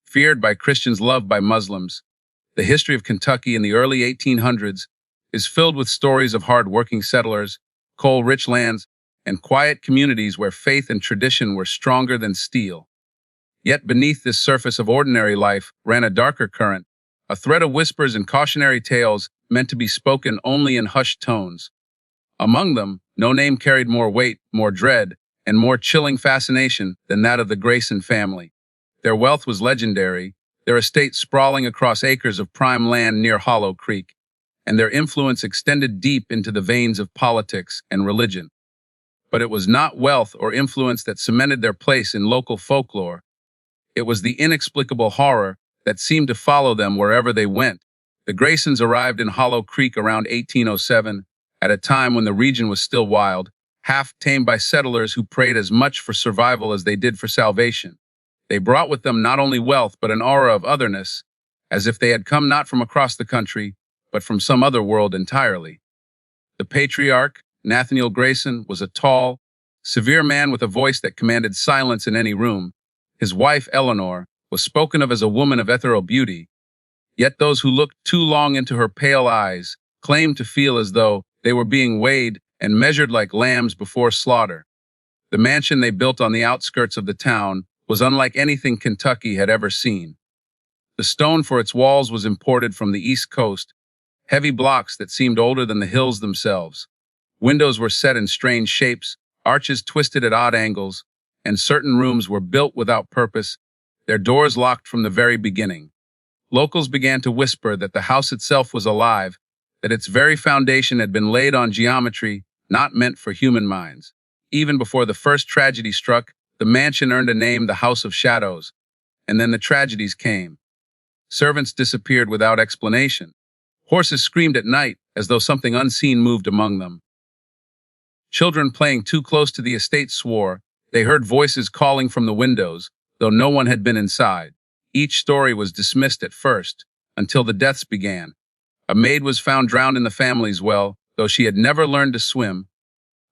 feared by Christians, loved by Muslims. The history of Kentucky in the early 1800s is filled with stories of hard-working settlers, coal-rich lands, and quiet communities where faith and tradition were stronger than steel. Yet beneath this surface of ordinary life ran a darker current, a thread of whispers and cautionary tales meant to be spoken only in hushed tones. Among them, no name carried more weight, more dread, and more chilling fascination than that of the Grayson family. Their wealth was legendary, their estate sprawling across acres of prime land near Hollow Creek, and their influence extended deep into the veins of politics and religion. But it was not wealth or influence that cemented their place in local folklore. It was the inexplicable horror that seemed to follow them wherever they went. The Graysons arrived in Hollow Creek around 1807, at a time when the region was still wild, half tamed by settlers who prayed as much for survival as they did for salvation. They brought with them not only wealth but an aura of otherness, as if they had come not from across the country, but from some other world entirely. The patriarch, Nathaniel Grayson, was a tall, severe man with a voice that commanded silence in any room. His wife, Eleanor, was spoken of as a woman of ethereal beauty, yet those who looked too long into her pale eyes claimed to feel as though they were being weighed and measured like lambs before slaughter. The mansion they built on the outskirts of the town was unlike anything Kentucky had ever seen. The stone for its walls was imported from the East Coast, heavy blocks that seemed older than the hills themselves. Windows were set in strange shapes, arches twisted at odd angles, and certain rooms were built without purpose, their doors locked from the very beginning. Locals began to whisper that the house itself was alive, that its very foundation had been laid on geometry not meant for human minds. Even before the first tragedy struck, the mansion earned a name, the House of Shadows, and then the tragedies came. Servants disappeared without explanation. Horses screamed at night as though something unseen moved among them. Children playing too close to the estate swore they heard voices calling from the windows, though no one had been inside. Each story was dismissed at first, until the deaths began. A maid was found drowned in the family's well, though she had never learned to swim.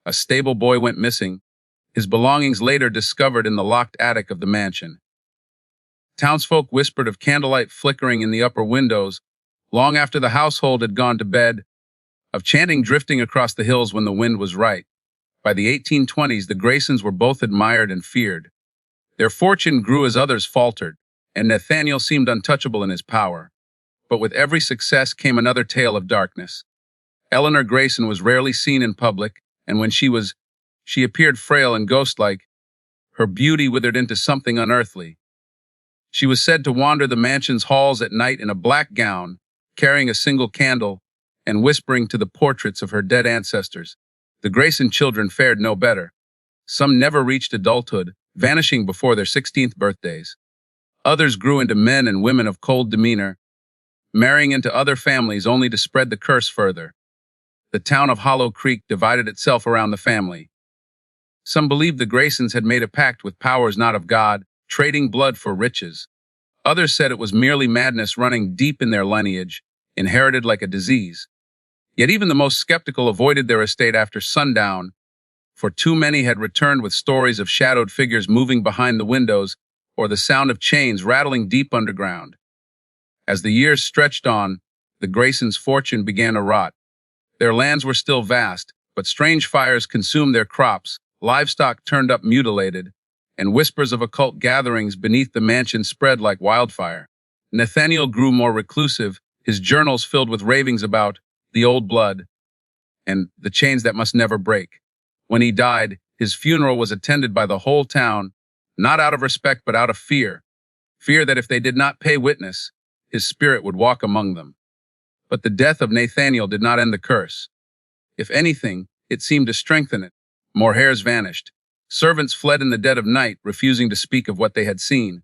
A stable boy went missing, his belongings later discovered in the locked attic of the mansion. Townsfolk whispered of candlelight flickering in the upper windows long after the household had gone to bed, of chanting drifting across the hills when the wind was right. By the 1820s, the Graysons were both admired and feared. Their fortune grew as others faltered, and Nathaniel seemed untouchable in his power. But with every success came another tale of darkness. Eleanor Grayson was rarely seen in public, and when she appeared frail and ghost-like. Her beauty withered into something unearthly. She was said to wander the mansion's halls at night in a black gown, carrying a single candle, and whispering to the portraits of her dead ancestors. The Grayson children fared no better. Some never reached adulthood, vanishing before their 16th birthdays. Others grew into men and women of cold demeanor, marrying into other families only to spread the curse further. The town of Hollow Creek divided itself around the family. Some believed the Graysons had made a pact with powers not of God, trading blood for riches. Others said it was merely madness running deep in their lineage, inherited like a disease. Yet even the most skeptical avoided their estate after sundown, for too many had returned with stories of shadowed figures moving behind the windows or the sound of chains rattling deep underground. As the years stretched on, the Graysons' fortune began to rot. Their lands were still vast, but strange fires consumed their crops, livestock turned up mutilated, and whispers of occult gatherings beneath the mansion spread like wildfire. Nathaniel grew more reclusive, his journals filled with ravings about the old blood and the chains that must never break. When he died, his funeral was attended by the whole town, not out of respect but out of fear. Fear that if they did not pay witness, his spirit would walk among them. But the death of Nathaniel did not end the curse. If anything, it seemed to strengthen it. More hairs vanished. Servants fled in the dead of night, refusing to speak of what they had seen.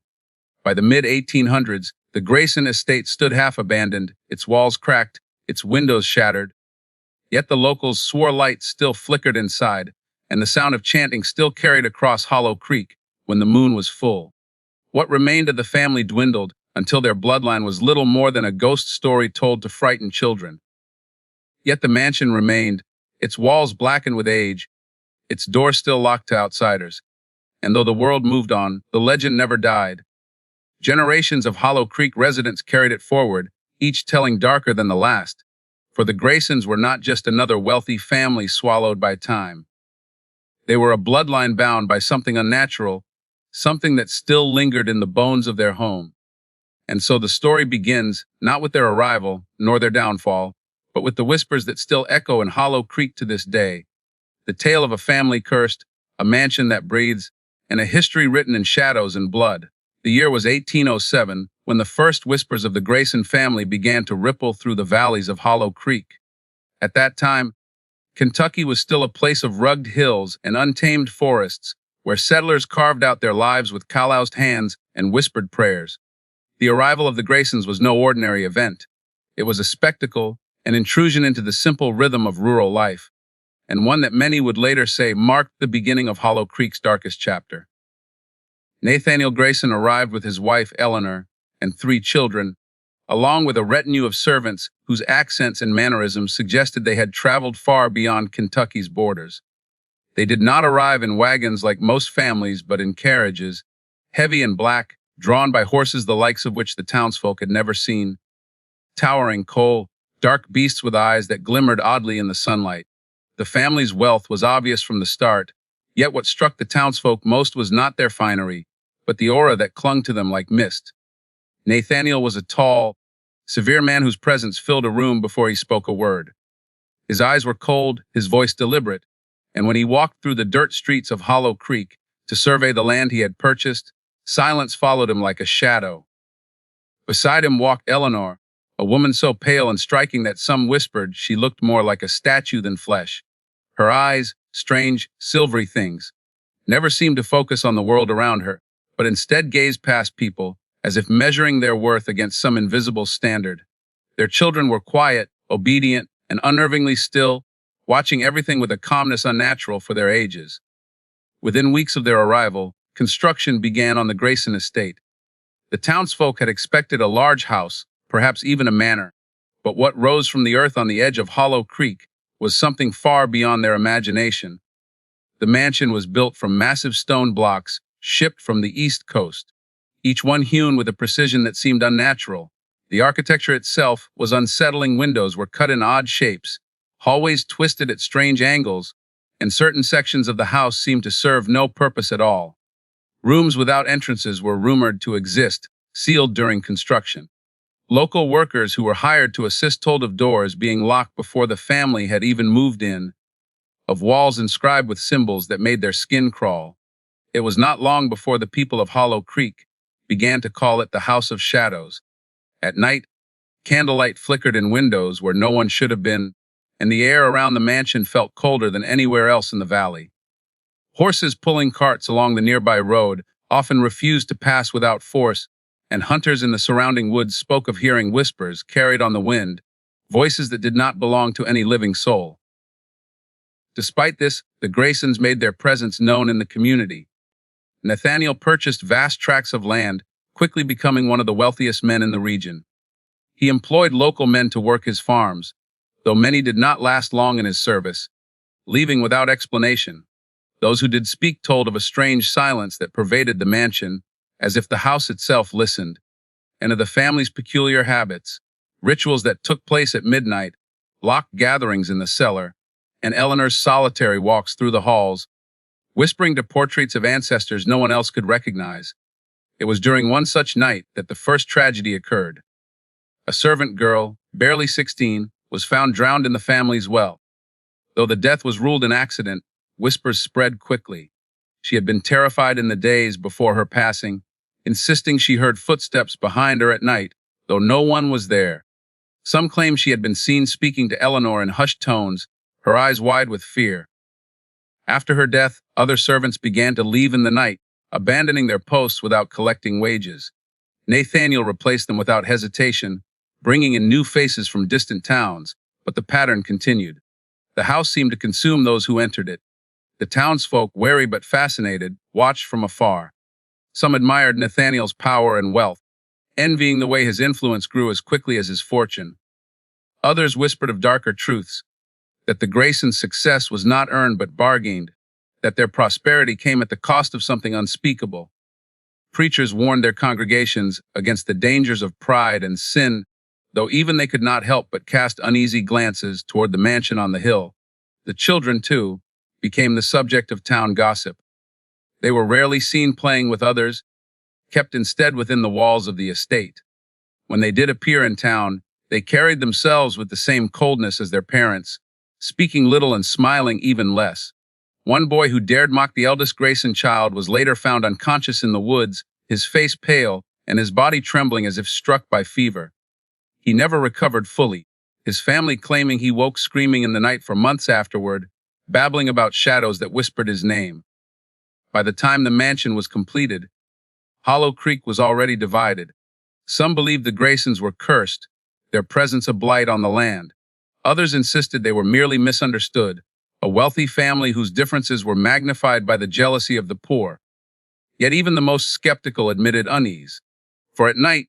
By the mid-1800s, the Grayson estate stood half abandoned, its walls cracked, its windows shattered. Yet the locals swore lights still flickered inside, and the sound of chanting still carried across Hollow Creek when the moon was full. What remained of the family dwindled until their bloodline was little more than a ghost story told to frighten children. Yet the mansion remained, its walls blackened with age, its doors still locked to outsiders. And though the world moved on, the legend never died. Generations of Hollow Creek residents carried it forward, each telling darker than the last. For the Graysons were not just another wealthy family swallowed by time. They were a bloodline bound by something unnatural, something that still lingered in the bones of their home. And so the story begins, not with their arrival, nor their downfall, but with the whispers that still echo in Hollow Creek to this day. The tale of a family cursed, a mansion that breathes, and a history written in shadows and blood. The year was 1807, when the first whispers of the Grayson family began to ripple through the valleys of Hollow Creek. At that time, Kentucky was still a place of rugged hills and untamed forests, where settlers carved out their lives with calloused hands and whispered prayers. The arrival of the Graysons was no ordinary event. It was a spectacle, an intrusion into the simple rhythm of rural life, and one that many would later say marked the beginning of Hollow Creek's darkest chapter. Nathaniel Grayson arrived with his wife Eleanor and 3 children, along with a retinue of servants whose accents and mannerisms suggested they had traveled far beyond Kentucky's borders. They did not arrive in wagons like most families, but in carriages, heavy and black, drawn by horses the likes of which the townsfolk had never seen. Towering coal, dark beasts with eyes that glimmered oddly in the sunlight. The family's wealth was obvious from the start, yet what struck the townsfolk most was not their finery, but the aura that clung to them like mist. Nathaniel was a tall, severe man whose presence filled a room before he spoke a word. His eyes were cold, his voice deliberate, and when he walked through the dirt streets of Hollow Creek to survey the land he had purchased, silence followed him like a shadow. Beside him walked Eleanor, a woman so pale and striking that some whispered she looked more like a statue than flesh. Her eyes, strange, silvery things, never seemed to focus on the world around her, but instead gazed past people, as if measuring their worth against some invisible standard. Their children were quiet, obedient, and unnervingly still, watching everything with a calmness unnatural for their ages. Within weeks of their arrival, construction began on the Grayson estate. The townsfolk had expected a large house, perhaps even a manor, but what rose from the earth on the edge of Hollow Creek was something far beyond their imagination. The mansion was built from massive stone blocks, shipped from the East Coast, each one hewn with a precision that seemed unnatural. The architecture itself was unsettling. Windows were cut in odd shapes, hallways twisted at strange angles, and certain sections of the house seemed to serve no purpose at all. Rooms without entrances were rumored to exist, sealed during construction. Local workers who were hired to assist told of doors being locked before the family had even moved in, of walls inscribed with symbols that made their skin crawl. It was not long before the people of Hollow Creek began to call it the House of Shadows. At night, candlelight flickered in windows where no one should have been, and the air around the mansion felt colder than anywhere else in the valley. Horses pulling carts along the nearby road often refused to pass without force, and hunters in the surrounding woods spoke of hearing whispers carried on the wind, voices that did not belong to any living soul. Despite this, the Graysons made their presence known in the community. Nathaniel purchased vast tracts of land, quickly becoming one of the wealthiest men in the region. He employed local men to work his farms, though many did not last long in his service, leaving without explanation. Those who did speak told of a strange silence that pervaded the mansion, as if the house itself listened, and of the family's peculiar habits, rituals that took place at midnight, locked gatherings in the cellar, and Eleanor's solitary walks through the halls, whispering to portraits of ancestors no one else could recognize. It was during one such night that the first tragedy occurred. A servant girl, barely 16, was found drowned in the family's well. Though the death was ruled an accident, whispers spread quickly. She had been terrified in the days before her passing, insisting she heard footsteps behind her at night, though no one was there. Some claimed she had been seen speaking to Eleanor in hushed tones, her eyes wide with fear. After her death, other servants began to leave in the night, abandoning their posts without collecting wages. Nathaniel replaced them without hesitation, bringing in new faces from distant towns, but the pattern continued. The house seemed to consume those who entered it. The townsfolk, wary but fascinated, watched from afar. Some admired Nathaniel's power and wealth, envying the way his influence grew as quickly as his fortune. Others whispered of darker truths, that the Graysons' success was not earned but bargained, that their prosperity came at the cost of something unspeakable. Preachers warned their congregations against the dangers of pride and sin, though even they could not help but cast uneasy glances toward the mansion on the hill. The children, too, became the subject of town gossip. They were rarely seen playing with others, kept instead within the walls of the estate. When they did appear in town, they carried themselves with the same coldness as their parents, speaking little and smiling even less. One boy who dared mock the eldest Grayson child was later found unconscious in the woods, his face pale and his body trembling as if struck by fever. He never recovered fully, his family claiming he woke screaming in the night for months afterward, babbling about shadows that whispered his name. By the time the mansion was completed, Hollow Creek was already divided. Some believed the Graysons were cursed, their presence a blight on the land. Others insisted they were merely misunderstood, a wealthy family whose differences were magnified by the jealousy of the poor. Yet even the most skeptical admitted unease. For at night,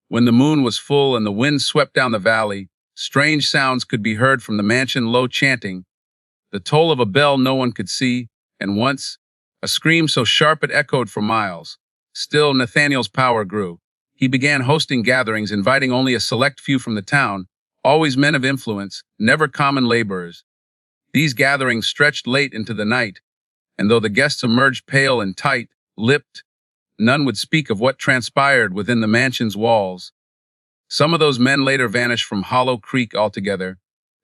when the moon was full and the wind swept down the valley, strange sounds could be heard from the mansion, low chanting, the toll of a bell no one could see, and once, a scream so sharp it echoed for miles. Still, Nathaniel's power grew. He began hosting gatherings, inviting only a select few from the town, always men of influence, never common laborers. These gatherings stretched late into the night, and though the guests emerged pale and tight-lipped, none would speak of what transpired within the mansion's walls. Some of those men later vanished from Hollow Creek altogether,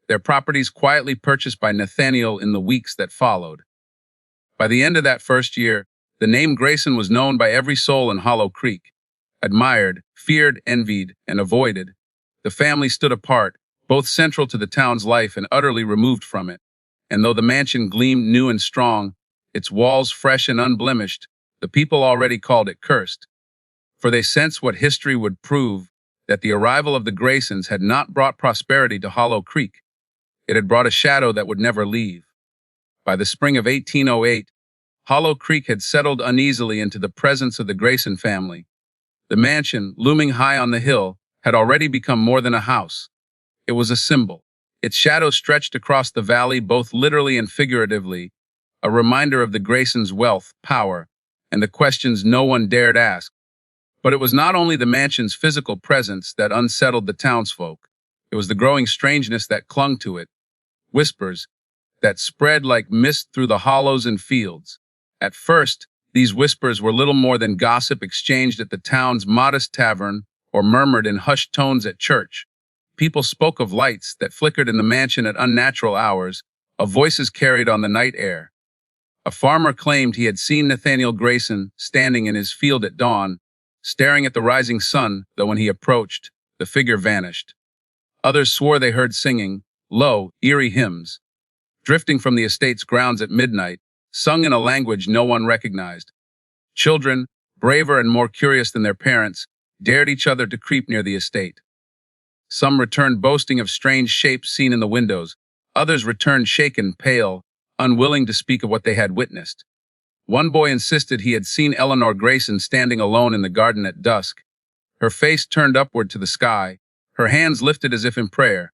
their properties quietly purchased by Nathaniel in the weeks that followed. By the end of that first year, the name Grayson was known by every soul in Hollow Creek. Admired, feared, envied, and avoided, the family stood apart, both central to the town's life and utterly removed from it. And though the mansion gleamed new and strong, its walls fresh and unblemished, the people already called it cursed. For they sensed what history would prove, that the arrival of the Graysons had not brought prosperity to Hollow Creek. It had brought a shadow that would never leave. By the spring of 1808, Hollow Creek had settled uneasily into the presence of the Grayson family. The mansion, looming high on the hill, had already become more than a house. It was a symbol. Its shadow stretched across the valley both literally and figuratively, a reminder of the Graysons' wealth, power, and the questions no one dared ask. But it was not only the mansion's physical presence that unsettled the townsfolk. It was the growing strangeness that clung to it, whispers that spread like mist through the hollows and fields. At first, these whispers were little more than gossip exchanged at the town's modest tavern or murmured in hushed tones at church. People spoke of lights that flickered in the mansion at unnatural hours, of voices carried on the night air. A farmer claimed he had seen Nathaniel Grayson standing in his field at dawn, staring at the rising sun, though when he approached, the figure vanished. Others swore they heard singing, low, eerie hymns, drifting from the estate's grounds at midnight, sung in a language no one recognized. Children, braver and more curious than their parents, dared each other to creep near the estate. Some returned boasting of strange shapes seen in the windows. Others returned shaken, pale, unwilling to speak of what they had witnessed. One boy insisted he had seen Eleanor Grayson standing alone in the garden at dusk, her face turned upward to the sky, her hands lifted as if in prayer.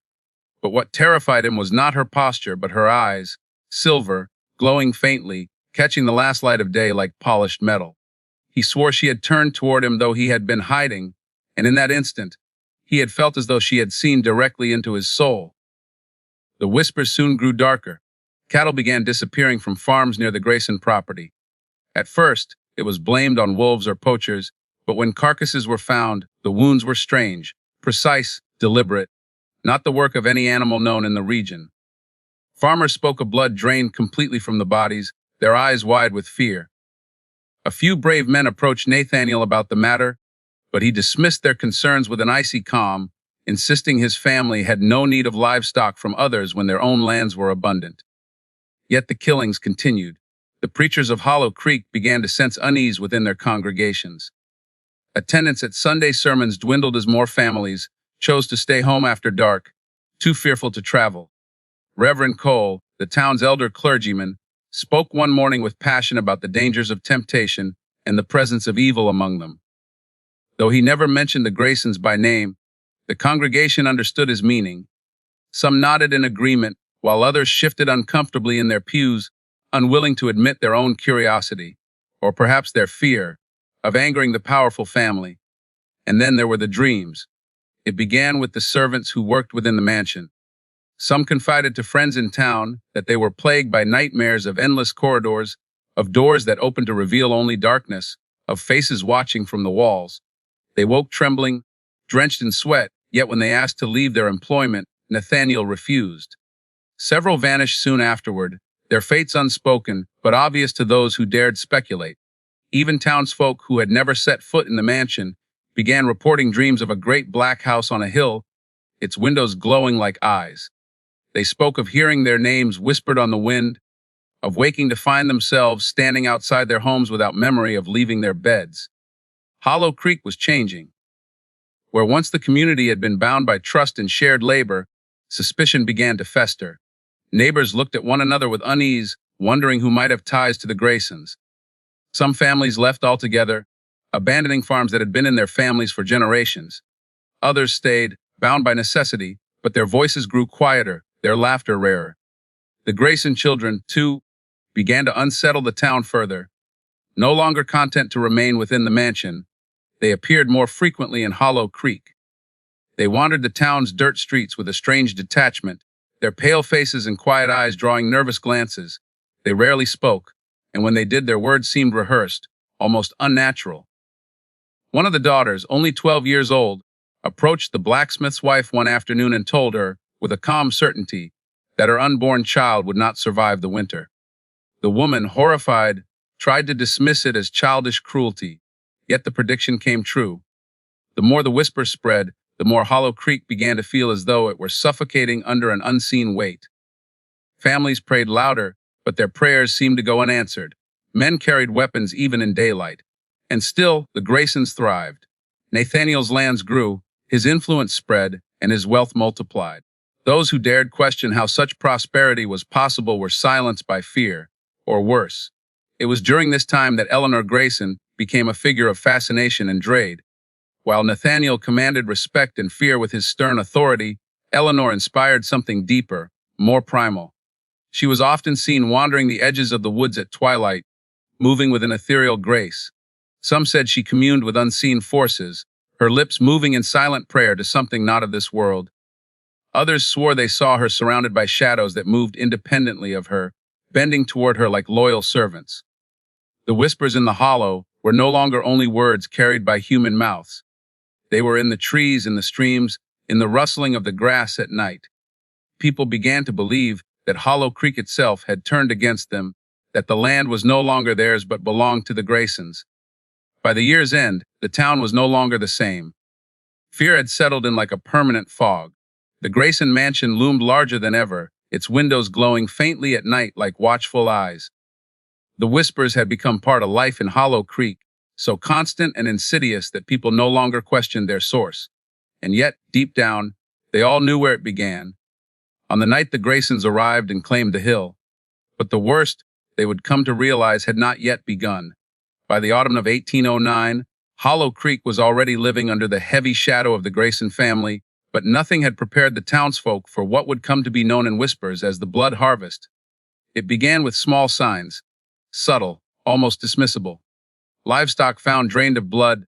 But what terrified him was not her posture, but her eyes, silver, glowing faintly, catching the last light of day like polished metal. He swore she had turned toward him though he had been hiding, and in that instant, he had felt as though she had seen directly into his soul. The whispers soon grew darker. Cattle began disappearing from farms near the Grayson property. At first, it was blamed on wolves or poachers, but when carcasses were found, the wounds were strange, precise, deliberate, not the work of any animal known in the region. Farmers spoke of blood drained completely from the bodies, their eyes wide with fear. A few brave men approached Nathaniel about the matter, but he dismissed their concerns with an icy calm, insisting his family had no need of livestock from others when their own lands were abundant. Yet the killings continued. The preachers of Hollow Creek began to sense unease within their congregations. Attendance at Sunday sermons dwindled as more families chose to stay home after dark, too fearful to travel. Reverend Cole, the town's elder clergyman, spoke one morning with passion about the dangers of temptation and the presence of evil among them. Though he never mentioned the Graysons by name, the congregation understood his meaning. Some nodded in agreement, while others shifted uncomfortably in their pews, unwilling to admit their own curiosity, or perhaps their fear, of angering the powerful family. And then there were the dreams. It began with the servants who worked within the mansion. Some confided to friends in town that they were plagued by nightmares of endless corridors, of doors that opened to reveal only darkness, of faces watching from the walls. They woke trembling, drenched in sweat, yet when they asked to leave their employment, Nathaniel refused. Several vanished soon afterward, their fates unspoken, but obvious to those who dared speculate. Even townsfolk who had never set foot in the mansion began reporting dreams of a great black house on a hill, its windows glowing like eyes. They spoke of hearing their names whispered on the wind, of waking to find themselves standing outside their homes without memory of leaving their beds. Hollow Creek was changing. Where once the community had been bound by trust and shared labor, suspicion began to fester. Neighbors looked at one another with unease, wondering who might have ties to the Graysons. Some families left altogether, abandoning farms that had been in their families for generations. Others stayed, bound by necessity, but their voices grew quieter, their laughter rarer. The Grayson children, too, began to unsettle the town further. No longer content to remain within the mansion, they appeared more frequently in Hollow Creek. They wandered the town's dirt streets with a strange detachment, their pale faces and quiet eyes drawing nervous glances. They rarely spoke, and when they did, their words seemed rehearsed, almost unnatural. One of the daughters, only 12 years old, approached the blacksmith's wife one afternoon and told her, with a calm certainty, that her unborn child would not survive the winter. The woman, horrified, tried to dismiss it as childish cruelty, yet the prediction came true. The more the whisper spread, the more Hollow Creek began to feel as though it were suffocating under an unseen weight. Families prayed louder, but their prayers seemed to go unanswered. Men carried weapons even in daylight. And still, the Graysons thrived. Nathaniel's lands grew, his influence spread, and his wealth multiplied. Those who dared question how such prosperity was possible were silenced by fear, or worse. It was during this time that Eleanor Grayson became a figure of fascination and dread. While Nathaniel commanded respect and fear with his stern authority, Eleanor inspired something deeper, more primal. She was often seen wandering the edges of the woods at twilight, moving with an ethereal grace. Some said she communed with unseen forces, her lips moving in silent prayer to something not of this world. Others swore they saw her surrounded by shadows that moved independently of her, bending toward her like loyal servants. The whispers in the hollow were no longer only words carried by human mouths. They were in the trees, in the streams, in the rustling of the grass at night. People began to believe that Hollow Creek itself had turned against them, that the land was no longer theirs but belonged to the Graysons. By the year's end, the town was no longer the same. Fear had settled in like a permanent fog. The Grayson mansion loomed larger than ever, its windows glowing faintly at night like watchful eyes. The whispers had become part of life in Hollow Creek, so constant and insidious that people no longer questioned their source. And yet, deep down, they all knew where it began. On the night the Graysons arrived and claimed the hill. But the worst, they would come to realize, had not yet begun. By the autumn of 1809, Hollow Creek was already living under the heavy shadow of the Grayson family, but nothing had prepared the townsfolk for what would come to be known in whispers as the blood harvest. It began with small signs, subtle, almost dismissible. Livestock found drained of blood,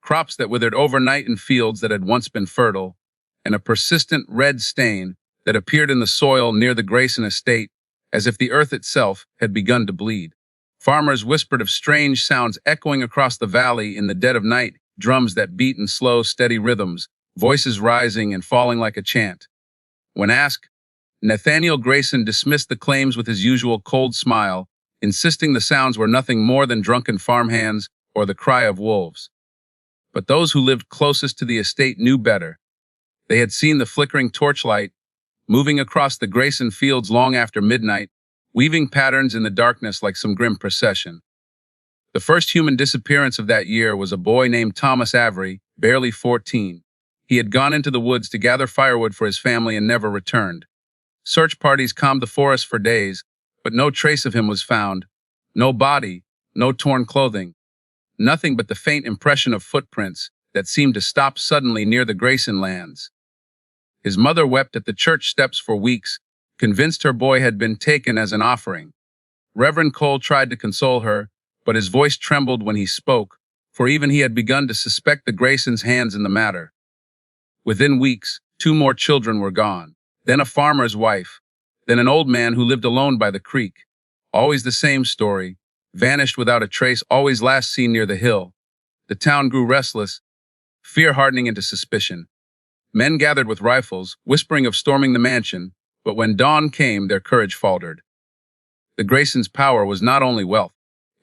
crops that withered overnight in fields that had once been fertile, and a persistent red stain that appeared in the soil near the Grayson estate, as if the earth itself had begun to bleed. Farmers whispered of strange sounds echoing across the valley in the dead of night, drums that beat in slow, steady rhythms, voices rising and falling like a chant. When asked, Nathaniel Grayson dismissed the claims with his usual cold smile, insisting the sounds were nothing more than drunken farmhands or the cry of wolves. But those who lived closest to the estate knew better. They had seen the flickering torchlight, moving across the Grayson fields long after midnight, weaving patterns in the darkness like some grim procession. The first human disappearance of that year was a boy named Thomas Avery, barely 14. He had gone into the woods to gather firewood for his family and never returned. Search parties combed the forest for days, but no trace of him was found. No body, no torn clothing. Nothing but the faint impression of footprints that seemed to stop suddenly near the Grayson lands. His mother wept at the church steps for weeks, convinced her boy had been taken as an offering. Reverend Cole tried to console her, but his voice trembled when he spoke, for even he had begun to suspect the Graysons' hands in the matter. Within weeks, 2 more children were gone, then a farmer's wife, then an old man who lived alone by the creek. Always the same story, vanished without a trace, always last seen near the hill. The town grew restless, fear hardening into suspicion. Men gathered with rifles, whispering of storming the mansion, but when dawn came, their courage faltered. The Graysons' power was not only wealth,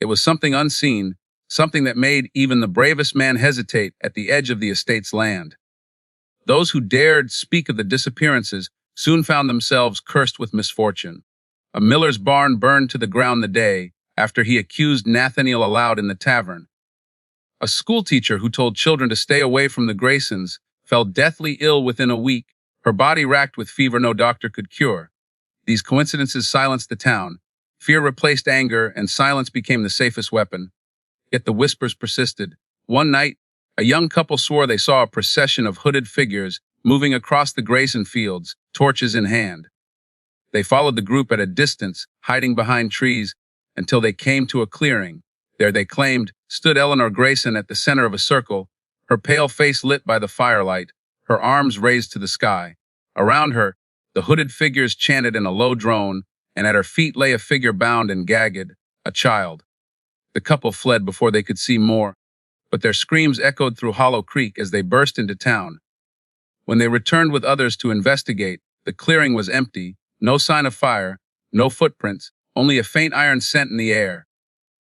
it was something unseen, something that made even the bravest man hesitate at the edge of the estate's land. Those who dared speak of the disappearances soon found themselves cursed with misfortune. A miller's barn burned to the ground the day after he accused Nathaniel aloud in the tavern. A schoolteacher who told children to stay away from the Graysons fell deathly ill within a week, her body racked with fever no doctor could cure. These coincidences silenced the town. Fear replaced anger, and silence became the safest weapon. Yet the whispers persisted. One night, a young couple swore they saw a procession of hooded figures moving across the Grayson fields, torches in hand. They followed the group at a distance, hiding behind trees, until they came to a clearing. There, they claimed, stood Eleanor Grayson at the center of a circle, her pale face lit by the firelight, her arms raised to the sky. Around her, the hooded figures chanted in a low drone, and at her feet lay a figure bound and gagged, a child. The couple fled before they could see more, but their screams echoed through Hollow Creek as they burst into town. When they returned with others to investigate, the clearing was empty, no sign of fire, no footprints, only a faint iron scent in the air.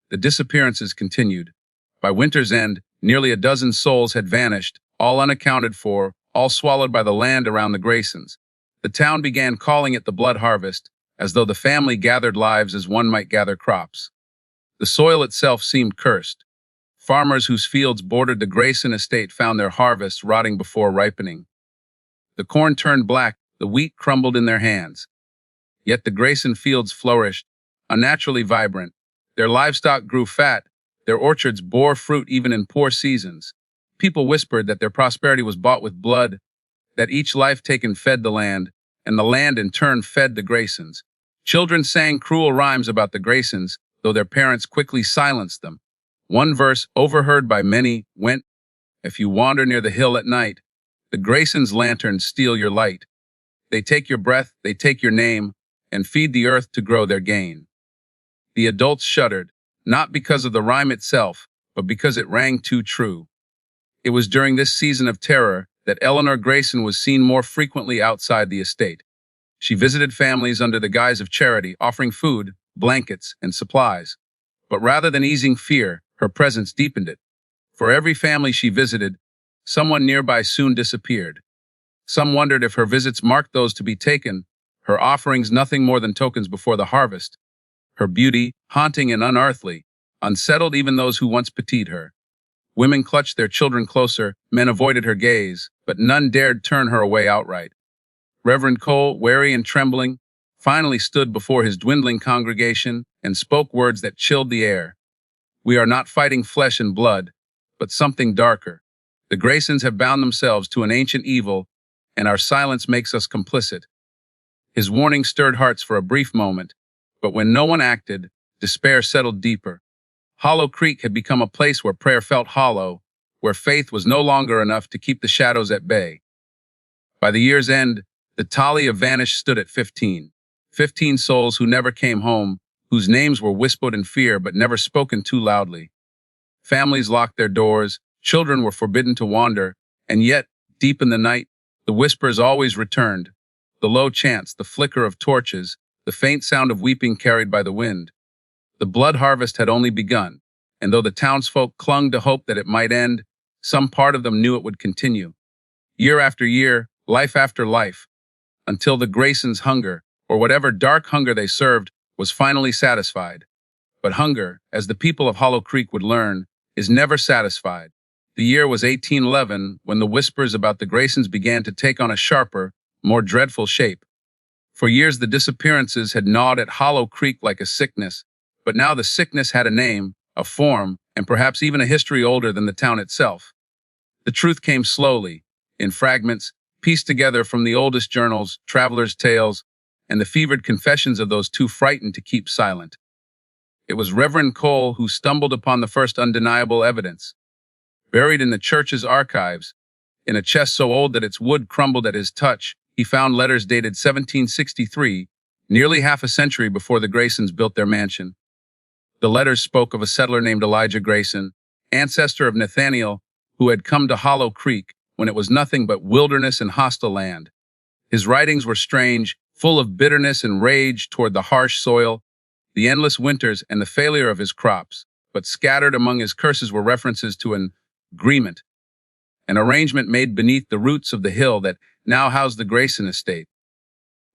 The disappearances continued. By winter's end, nearly a dozen souls had vanished, all unaccounted for, all swallowed by the land around the Graysons. The town began calling it the blood harvest, as though the family gathered lives as one might gather crops. The soil itself seemed cursed. Farmers whose fields bordered the Grayson estate found their harvests rotting before ripening. The corn turned black, the wheat crumbled in their hands. Yet the Grayson fields flourished, unnaturally vibrant. Their livestock grew fat, their orchards bore fruit even in poor seasons. People whispered that their prosperity was bought with blood, that each life taken fed the land, and the land in turn fed the Graysons. Children sang cruel rhymes about the Graysons, though their parents quickly silenced them. One verse, overheard by many, went, "If you wander near the hill at night, the Graysons' lanterns steal your light. They take your breath, they take your name, and feed the earth to grow their gain." The adults shuddered, not because of the rhyme itself, but because it rang too true. It was during this season of terror that Eleanor Grayson was seen more frequently outside the estate. She visited families under the guise of charity, offering food, blankets, and supplies. But rather than easing fear, her presence deepened it. For every family she visited, someone nearby soon disappeared. Some wondered if her visits marked those to be taken, her offerings nothing more than tokens before the harvest. Her beauty, haunting and unearthly, unsettled even those who once pitied her. Women clutched their children closer, men avoided her gaze, but none dared turn her away outright. Reverend Cole, wary and trembling, finally stood before his dwindling congregation and spoke words that chilled the air. "We are not fighting flesh and blood, but something darker. The Graysons have bound themselves to an ancient evil, and our silence makes us complicit." His warning stirred hearts for a brief moment, but when no one acted, despair settled deeper. Hollow Creek had become a place where prayer felt hollow, where faith was no longer enough to keep the shadows at bay. By the year's end, the tally of vanished stood at 15. 15 souls who never came home, whose names were whispered in fear but never spoken too loudly. Families locked their doors, children were forbidden to wander, and yet, deep in the night, the whispers always returned. The low chants, the flicker of torches, the faint sound of weeping carried by the wind. The blood harvest had only begun, and though the townsfolk clung to hope that it might end, some part of them knew it would continue. Year after year, life after life, until the Graysons' hunger, or whatever dark hunger they served, was finally satisfied. But hunger, as the people of Hollow Creek would learn, is never satisfied. The year was 1811 when the whispers about the Graysons began to take on a sharper, more dreadful shape. For years the disappearances had gnawed at Hollow Creek like a sickness, but now the sickness had a name, a form, and perhaps even a history older than the town itself. The truth came slowly, in fragments, pieced together from the oldest journals, travelers' tales, and the fevered confessions of those too frightened to keep silent. It was Reverend Cole who stumbled upon the first undeniable evidence. Buried in the church's archives, in a chest so old that its wood crumbled at his touch, he found letters dated 1763, nearly half a century before the Graysons built their mansion. The letters spoke of a settler named Elijah Grayson, ancestor of Nathaniel, who had come to Hollow Creek when it was nothing but wilderness and hostile land. His writings were strange, full of bitterness and rage toward the harsh soil, the endless winters, and the failure of his crops, but scattered among his curses were references to an agreement, an arrangement made beneath the roots of the hill that now housed the Grayson estate.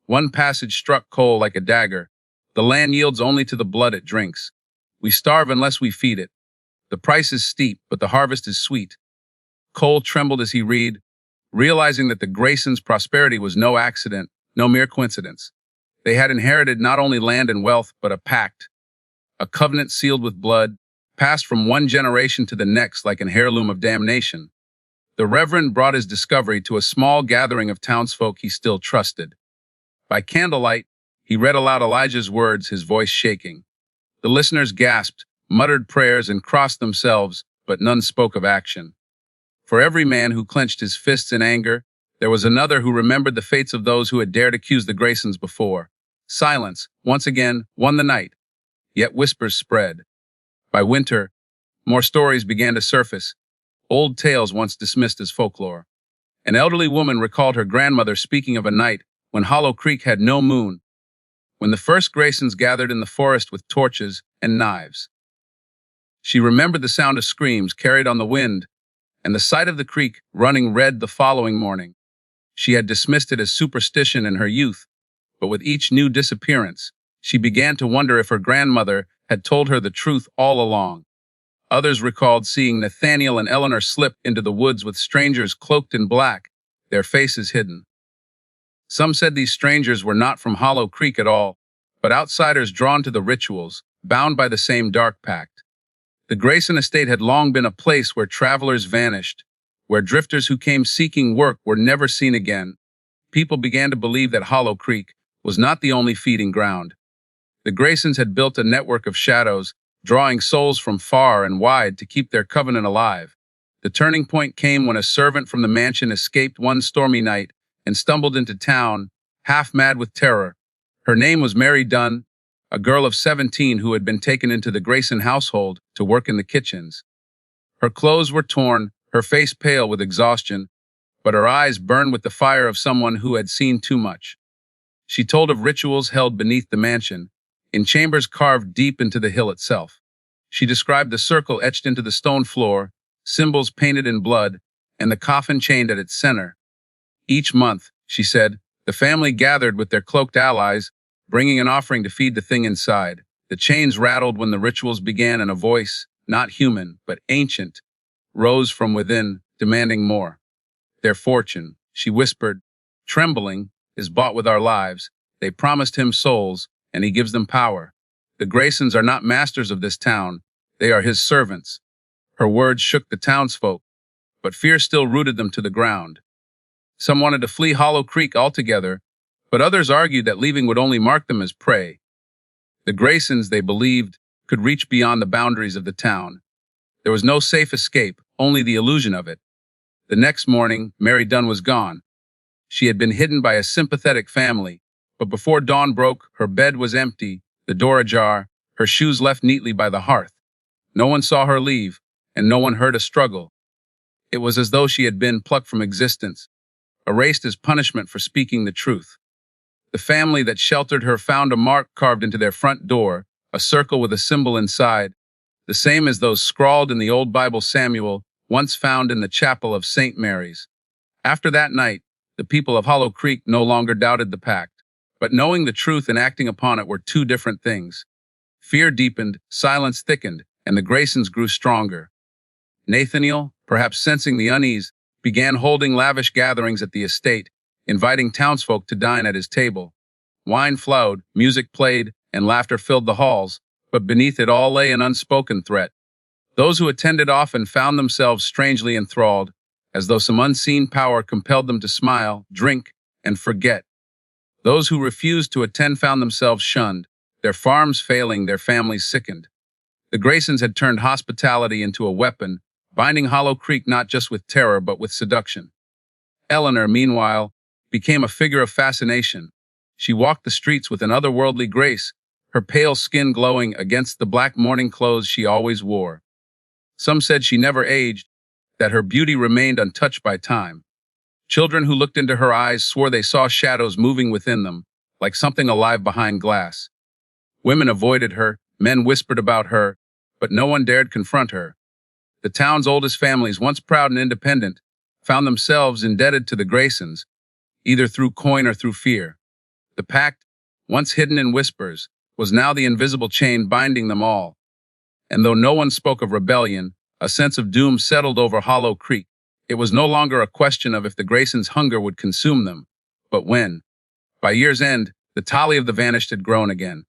One passage struck Cole like a dagger. The land yields only to the blood it drinks. We starve unless we feed it. The price is steep, but the harvest is sweet. Cole trembled as he read, realizing that the Graysons' prosperity was no accident, no mere coincidence. They had inherited not only land and wealth, but a pact, a covenant sealed with blood, passed from one generation to the next like an heirloom of damnation. The Reverend brought his discovery to a small gathering of townsfolk he still trusted. By candlelight, he read aloud Elijah's words, his voice shaking. The listeners gasped, muttered prayers, and crossed themselves, but none spoke of action. For every man who clenched his fists in anger, there was another who remembered the fates of those who had dared accuse the Graysons before. Silence, once again, won the night. Yet whispers spread. By winter, more stories began to surface, old tales once dismissed as folklore. An elderly woman recalled her grandmother speaking of a night when Hollow Creek had no moon, when the first Graysons gathered in the forest with torches and knives. She remembered the sound of screams carried on the wind and the sight of the creek running red the following morning. She had dismissed it as superstition in her youth, but with each new disappearance, she began to wonder if her grandmother had told her the truth all along. Others recalled seeing Nathaniel and Eleanor slip into the woods with strangers cloaked in black, their faces hidden. Some said these strangers were not from Hollow Creek at all, but outsiders drawn to the rituals, bound by the same dark pact. The Grayson estate had long been a place where travelers vanished, where drifters who came seeking work were never seen again. People began to believe that Hollow Creek was not the only feeding ground. The Graysons had built a network of shadows, drawing souls from far and wide to keep their covenant alive. The turning point came when a servant from the mansion escaped one stormy night and stumbled into town, half mad with terror. Her name was Mary Dunn, a girl of 17 who had been taken into the Grayson household to work in the kitchens. Her clothes were torn, her face pale with exhaustion, but her eyes burned with the fire of someone who had seen too much. She told of rituals held beneath the mansion, in chambers carved deep into the hill itself. She described the circle etched into the stone floor, symbols painted in blood, and the coffin chained at its center. Each month, she said, the family gathered with their cloaked allies, bringing an offering to feed the thing inside. The chains rattled when the rituals began, and a voice, not human, but ancient, rose from within, demanding more. Their fortune, she whispered, trembling, is bought with our lives. They promised him souls, and he gives them power. The Graysons are not masters of this town. They are his servants. Her words shook the townsfolk, but fear still rooted them to the ground. Some wanted to flee Hollow Creek altogether, but others argued that leaving would only mark them as prey. The Graysons, they believed, could reach beyond the boundaries of the town. There was no safe escape, only the illusion of it. The next morning, Mary Dunn was gone. She had been hidden by a sympathetic family, but before dawn broke, her bed was empty, the door ajar, her shoes left neatly by the hearth. No one saw her leave, and no one heard a struggle. It was as though she had been plucked from existence, erased as punishment for speaking the truth. The family that sheltered her found a mark carved into their front door, a circle with a symbol inside, the same as those scrawled in the old Bible Samuel, once found in the chapel of St. Mary's. After that night, the people of Hollow Creek no longer doubted the pact, but knowing the truth and acting upon it were two different things. Fear deepened, silence thickened, and the Graysons grew stronger. Nathaniel, perhaps sensing the unease, began holding lavish gatherings at the estate, inviting townsfolk to dine at his table. Wine flowed, music played, and laughter filled the halls, but beneath it all lay an unspoken threat. Those who attended often found themselves strangely enthralled, as though some unseen power compelled them to smile, drink, and forget. Those who refused to attend found themselves shunned, their farms failing, their families sickened. The Graysons had turned hospitality into a weapon, binding Hollow Creek not just with terror but with seduction. Eleanor, meanwhile, became a figure of fascination. She walked the streets with an otherworldly grace, her pale skin glowing against the black mourning clothes she always wore. Some said she never aged, that her beauty remained untouched by time. Children who looked into her eyes swore they saw shadows moving within them, like something alive behind glass. Women avoided her, men whispered about her, but no one dared confront her. The town's oldest families, once proud and independent, found themselves indebted to the Graysons, either through coin or through fear. The pact, once hidden in whispers, was now the invisible chain binding them all. And though no one spoke of rebellion, a sense of doom settled over Hollow Creek. It was no longer a question of if the Graysons' hunger would consume them, but when. By year's end, the tally of the vanished had grown again.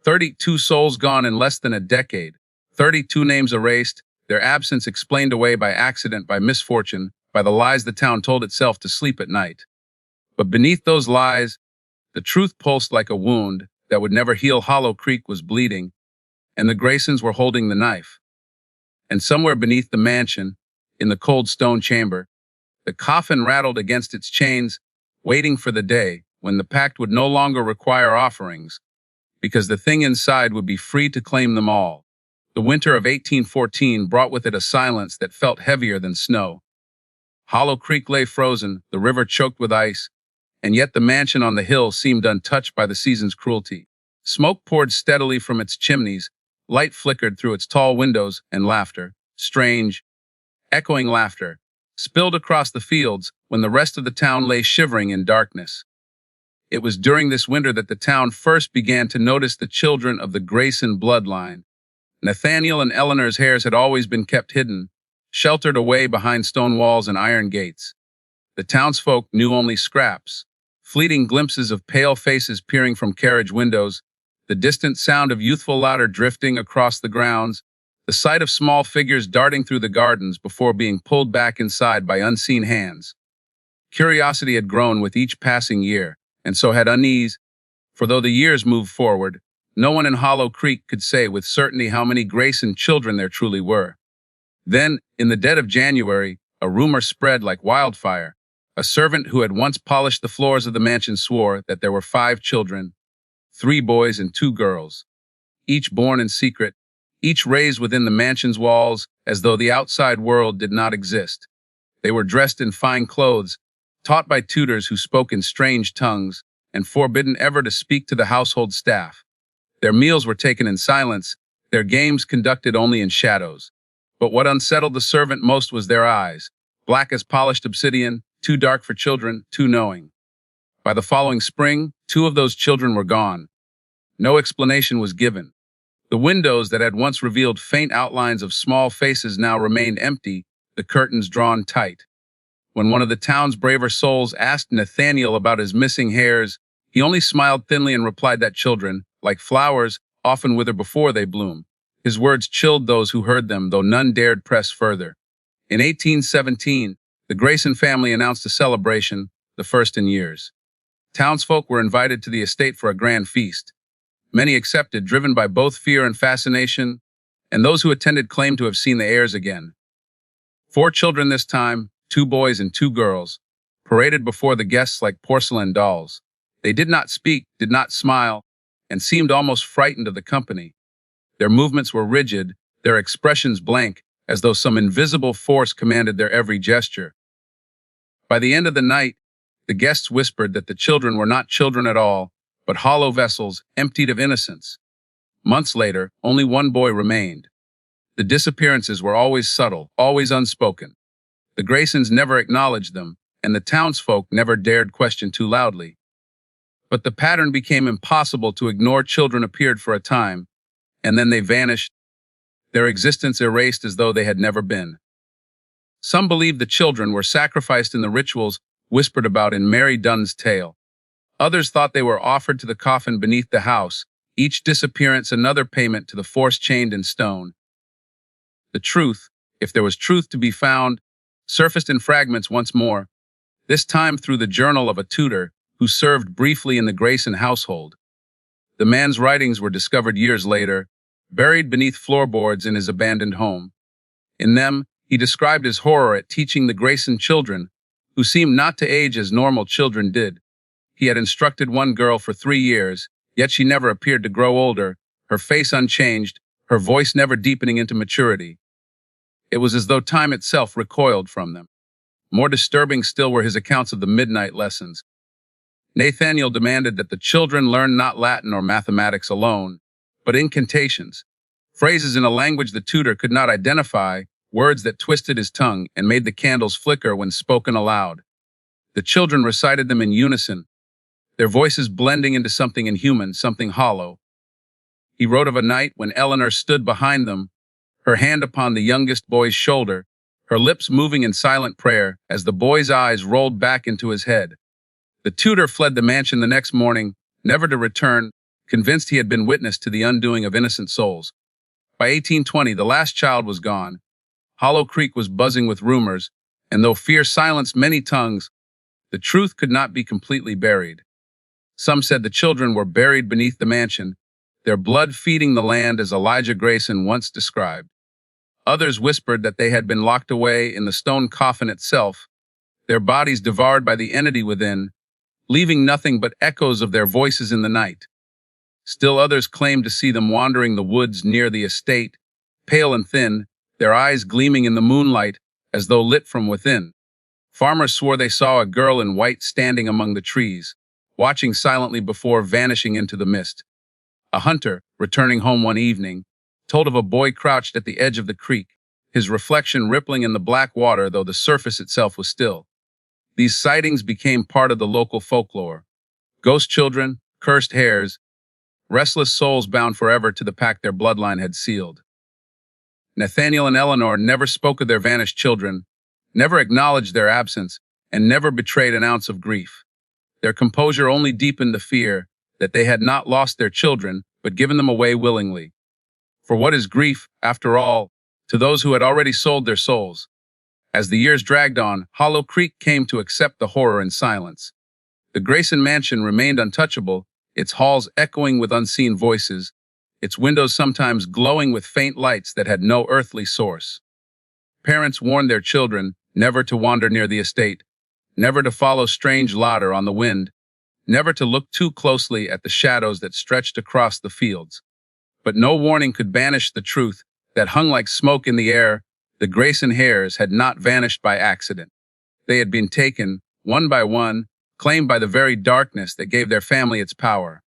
32 souls gone in less than a decade, 32 names erased, their absence explained away by accident, by misfortune, by the lies the town told itself to sleep at night. But beneath those lies, the truth pulsed like a wound that would never heal. Hollow Creek was bleeding, and the Graysons were holding the knife. And somewhere beneath the mansion, in the cold stone chamber, the coffin rattled against its chains, waiting for the day when the pact would no longer require offerings, because the thing inside would be free to claim them all. The winter of 1814 brought with it a silence that felt heavier than snow. Hollow Creek lay frozen, the river choked with ice, and yet the mansion on the hill seemed untouched by the season's cruelty. Smoke poured steadily from its chimneys, light flickered through its tall windows, and laughter, strange, echoing laughter, spilled across the fields when the rest of the town lay shivering in darkness. It was during this winter that the town first began to notice the children of the Grayson bloodline. Nathaniel and Eleanor's hairs had always been kept hidden, sheltered away behind stone walls and iron gates. The townsfolk knew only scraps, fleeting glimpses of pale faces peering from carriage windows, the distant sound of youthful laughter drifting across the grounds, the sight of small figures darting through the gardens before being pulled back inside by unseen hands. Curiosity had grown with each passing year, and so had unease, for though the years moved forward, no one in Hollow Creek could say with certainty how many Grayson children there truly were. Then, in the dead of January, a rumor spread like wildfire. A servant who had once polished the floors of the mansion swore that there were 5 children, 3 boys and 2 girls, each born in secret, each raised within the mansion's walls as though the outside world did not exist. They were dressed in fine clothes, taught by tutors who spoke in strange tongues, and forbidden ever to speak to the household staff. Their meals were taken in silence, their games conducted only in shadows. But what unsettled the servant most was their eyes, black as polished obsidian, too dark for children, too knowing. By the following spring, 2 of those children were gone. No explanation was given. The windows that had once revealed faint outlines of small faces now remained empty, the curtains drawn tight. When one of the town's braver souls asked Nathaniel about his missing hairs, he only smiled thinly and replied that children, like flowers, often wither before they bloom. His words chilled those who heard them, though none dared press further. In 1817, the Grayson family announced a celebration, the first in years. Townsfolk were invited to the estate for a grand feast. Many accepted, driven by both fear and fascination, and those who attended claimed to have seen the heirs again. 4 children this time, 2 boys and 2 girls, paraded before the guests like porcelain dolls. They did not speak, did not smile, and seemed almost frightened of the company. Their movements were rigid, their expressions blank, as though some invisible force commanded their every gesture. By the end of the night, the guests whispered that the children were not children at all, but hollow vessels emptied of innocence. Months later, only 1 boy remained. The disappearances were always subtle, always unspoken. The Graysons never acknowledged them, and the townsfolk never dared question too loudly. But the pattern became impossible to ignore. Children appeared for a time, and then they vanished, their existence erased as though they had never been. Some believed the children were sacrificed in the rituals whispered about in Mary Dunn's tale. Others thought they were offered to the coffin beneath the house, each disappearance another payment to the force chained in stone. The truth, if there was truth to be found, surfaced in fragments once more, this time through the journal of a tutor who served briefly in the Grayson household. The man's writings were discovered years later, buried beneath floorboards in his abandoned home. In them, he described his horror at teaching the Grayson children, who seemed not to age as normal children did. He had instructed one girl for 3 years, yet she never appeared to grow older, her face unchanged, her voice never deepening into maturity. It was as though time itself recoiled from them. More disturbing still were his accounts of the midnight lessons. Nathaniel demanded that the children learn not Latin or mathematics alone, but incantations, phrases in a language the tutor could not identify, words that twisted his tongue and made the candles flicker when spoken aloud. The children recited them in unison, their voices blending into something inhuman, something hollow. He wrote of a night when Eleanor stood behind them, her hand upon the youngest boy's shoulder, her lips moving in silent prayer as the boy's eyes rolled back into his head. The tutor fled the mansion the next morning, never to return, convinced he had been witness to the undoing of innocent souls. By 1820, the last child was gone. Hollow Creek was buzzing with rumors, and though fear silenced many tongues, the truth could not be completely buried. Some said the children were buried beneath the mansion, their blood feeding the land as Elijah Grayson once described. Others whispered that they had been locked away in the stone coffin itself, their bodies devoured by the entity within, leaving nothing but echoes of their voices in the night. Still others claimed to see them wandering the woods near the estate, pale and thin, their eyes gleaming in the moonlight as though lit from within. Farmers swore they saw a girl in white standing among the trees, watching silently before vanishing into the mist. A hunter, returning home one evening, told of a boy crouched at the edge of the creek, his reflection rippling in the black water though the surface itself was still. These sightings became part of the local folklore. Ghost children, cursed hares, restless souls bound forever to the pact their bloodline had sealed. Nathaniel and Eleanor never spoke of their vanished children, never acknowledged their absence, and never betrayed an ounce of grief. Their composure only deepened the fear that they had not lost their children, but given them away willingly. For what is grief, after all, to those who had already sold their souls? As the years dragged on, Hollow Creek came to accept the horror in silence. The Grayson mansion remained untouchable, its halls echoing with unseen voices, its windows sometimes glowing with faint lights that had no earthly source. Parents warned their children never to wander near the estate, never to follow strange laughter on the wind, never to look too closely at the shadows that stretched across the fields. But no warning could banish the truth that hung like smoke in the air. The Grayson hares had not vanished by accident. They had been taken, one by one, claimed by the very darkness that gave their family its power.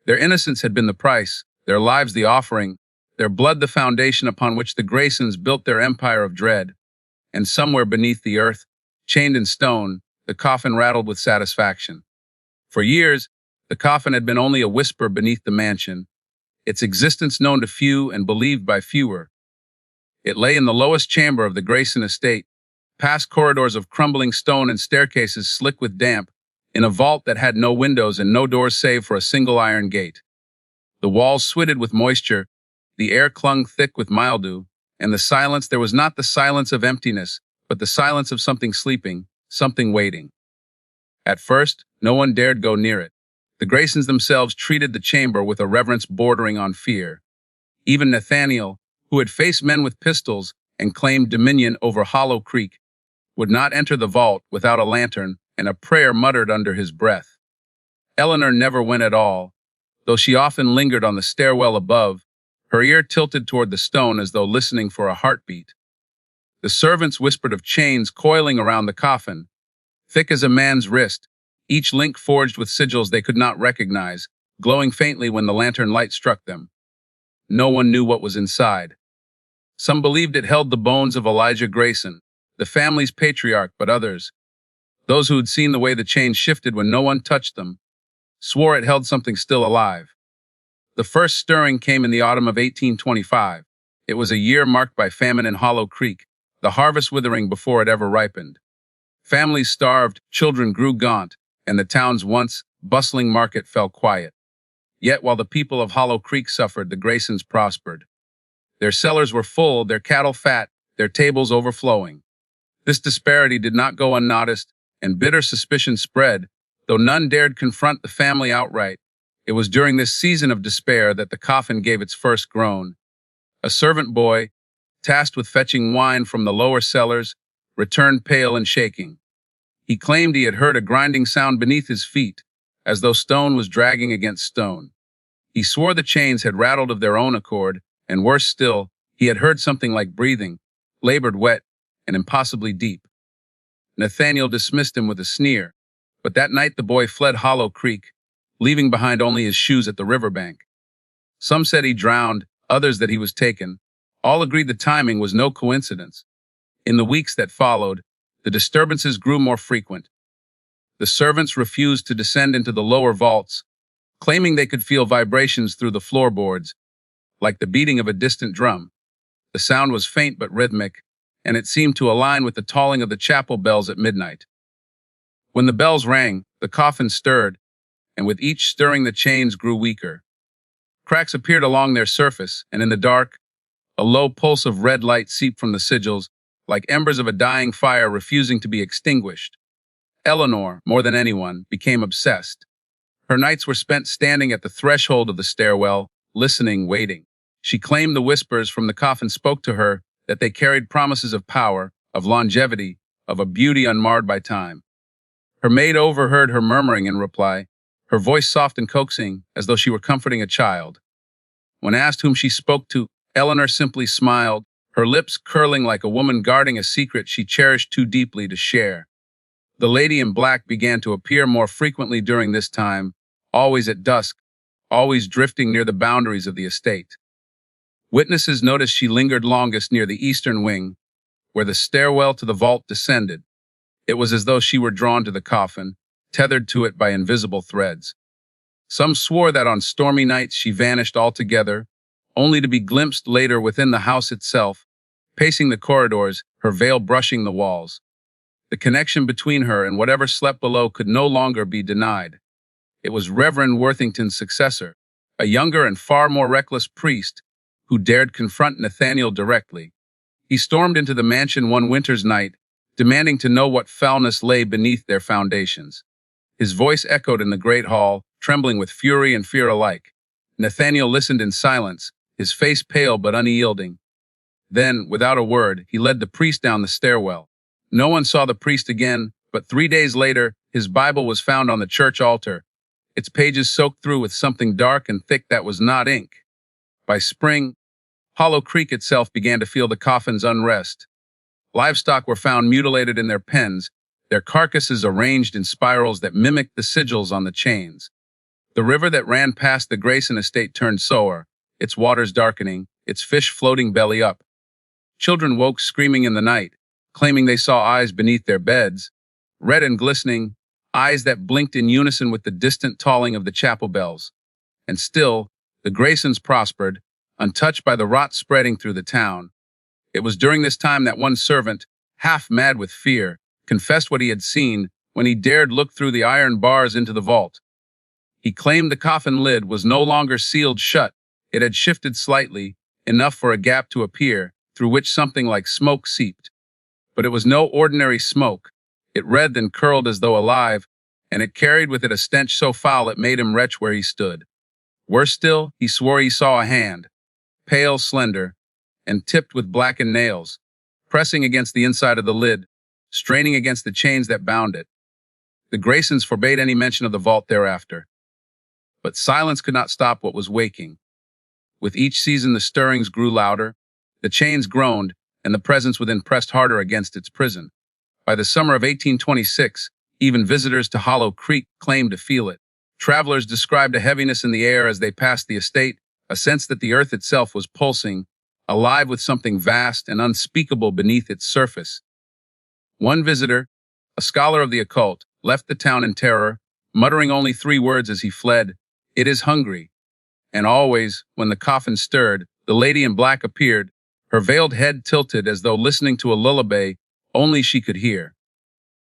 Their innocence had been the price, their lives the offering, their blood the foundation upon which the Graysons built their empire of dread. And somewhere beneath the earth, chained in stone, the coffin rattled with satisfaction. For years, the coffin had been only a whisper beneath the mansion, its existence known to few and believed by fewer. It lay in the lowest chamber of the Grayson estate, past corridors of crumbling stone and staircases slick with damp, in a vault that had no windows and no doors save for a single iron gate. The walls switted with moisture, the air clung thick with mildew, and the silence, there was not the silence of emptiness, but the silence of something sleeping, something waiting. At first, no one dared go near it. The Graysons themselves treated the chamber with a reverence bordering on fear. Even Nathaniel, who had faced men with pistols and claimed dominion over Hollow Creek, would not enter the vault without a lantern and a prayer muttered under his breath. Eleanor never went at all, though she often lingered on the stairwell above, her ear tilted toward the stone as though listening for a heartbeat. The servants whispered of chains coiling around the coffin, thick as a man's wrist, each link forged with sigils they could not recognize, glowing faintly when the lantern light struck them. No one knew what was inside. Some believed it held the bones of Elijah Grayson, the family's patriarch, but others, those who had seen the way the chains shifted when no one touched them, swore it held something still alive. The first stirring came in the autumn of 1825. It was a year marked by famine in Hollow Creek, the harvest withering before it ever ripened. Families starved, children grew gaunt, and the town's once bustling market fell quiet. Yet while the people of Hollow Creek suffered, the Graysons prospered. Their cellars were full, their cattle fat, their tables overflowing. This disparity did not go unnoticed, and bitter suspicion spread, though none dared confront the family outright. It was during this season of despair that the coffin gave its first groan. A servant boy, tasked with fetching wine from the lower cellars, returned pale and shaking. He claimed he had heard a grinding sound beneath his feet, as though stone was dragging against stone. He swore the chains had rattled of their own accord, and worse still, he had heard something like breathing, labored wet, and impossibly deep. Nathaniel dismissed him with a sneer, but that night the boy fled Hollow Creek, leaving behind only his shoes at the riverbank. Some said he drowned, others that he was taken. All agreed the timing was no coincidence. In the weeks that followed, the disturbances grew more frequent. The servants refused to descend into the lower vaults, claiming they could feel vibrations through the floorboards, like the beating of a distant drum. The sound was faint but rhythmic, and it seemed to align with the tolling of the chapel bells at midnight. When the bells rang, the coffin stirred, and with each stirring the chains grew weaker. Cracks appeared along their surface, and in the dark, a low pulse of red light seeped from the sigils, like embers of a dying fire refusing to be extinguished. Eleanor, more than anyone, became obsessed. Her nights were spent standing at the threshold of the stairwell, listening, waiting. She claimed the whispers from the coffin spoke to her, that they carried promises of power, of longevity, of a beauty unmarred by time. Her maid overheard her murmuring in reply, her voice soft and coaxing, as though she were comforting a child. When asked whom she spoke to, Eleanor simply smiled, her lips curling like a woman guarding a secret she cherished too deeply to share. The lady in black began to appear more frequently during this time, always at dusk, always drifting near the boundaries of the estate. Witnesses noticed she lingered longest near the eastern wing, where the stairwell to the vault descended. It was as though she were drawn to the coffin, tethered to it by invisible threads. Some swore that on stormy nights she vanished altogether, only to be glimpsed later within the house itself, pacing the corridors, her veil brushing the walls. The connection between her and whatever slept below could no longer be denied. It was Reverend Worthington's successor, a younger and far more reckless priest, who dared confront Nathaniel directly. He stormed into the mansion one winter's night, demanding to know what foulness lay beneath their foundations. His voice echoed in the great hall, trembling with fury and fear alike. Nathaniel listened in silence, his face pale but unyielding. Then, without a word, he led the priest down the stairwell. No one saw the priest again, but 3 days later, his Bible was found on the church altar, its pages soaked through with something dark and thick that was not ink. By spring, Hollow Creek itself began to feel the coffin's unrest. Livestock were found mutilated in their pens, their carcasses arranged in spirals that mimicked the sigils on the chains. The river that ran past the Grayson estate turned sour, its waters darkening, its fish floating belly up. Children woke screaming in the night, claiming they saw eyes beneath their beds, red and glistening, eyes that blinked in unison with the distant tolling of the chapel bells. And still, the Graysons prospered, untouched by the rot spreading through the town. It was during this time that one servant, half mad with fear, confessed what he had seen when he dared look through the iron bars into the vault. He claimed the coffin lid was no longer sealed shut. It had shifted slightly, enough for a gap to appear, through which something like smoke seeped. But it was no ordinary smoke. It writhed and curled as though alive, and it carried with it a stench so foul it made him retch where he stood. Worse still, he swore he saw a hand, pale, slender, and tipped with blackened nails, pressing against the inside of the lid, straining against the chains that bound it. The Graysons forbade any mention of the vault thereafter. But silence could not stop what was waking. With each season the stirrings grew louder, the chains groaned, and the presence within pressed harder against its prison. By the summer of 1826, even visitors to Hollow Creek claimed to feel it. Travelers described a heaviness in the air as they passed the estate, a sense that the earth itself was pulsing, alive with something vast and unspeakable beneath its surface. One visitor, a scholar of the occult, left the town in terror, muttering only 3 words as he fled, "It is hungry." And always, when the coffin stirred, the lady in black appeared, her veiled head tilted as though listening to a lullaby only she could hear.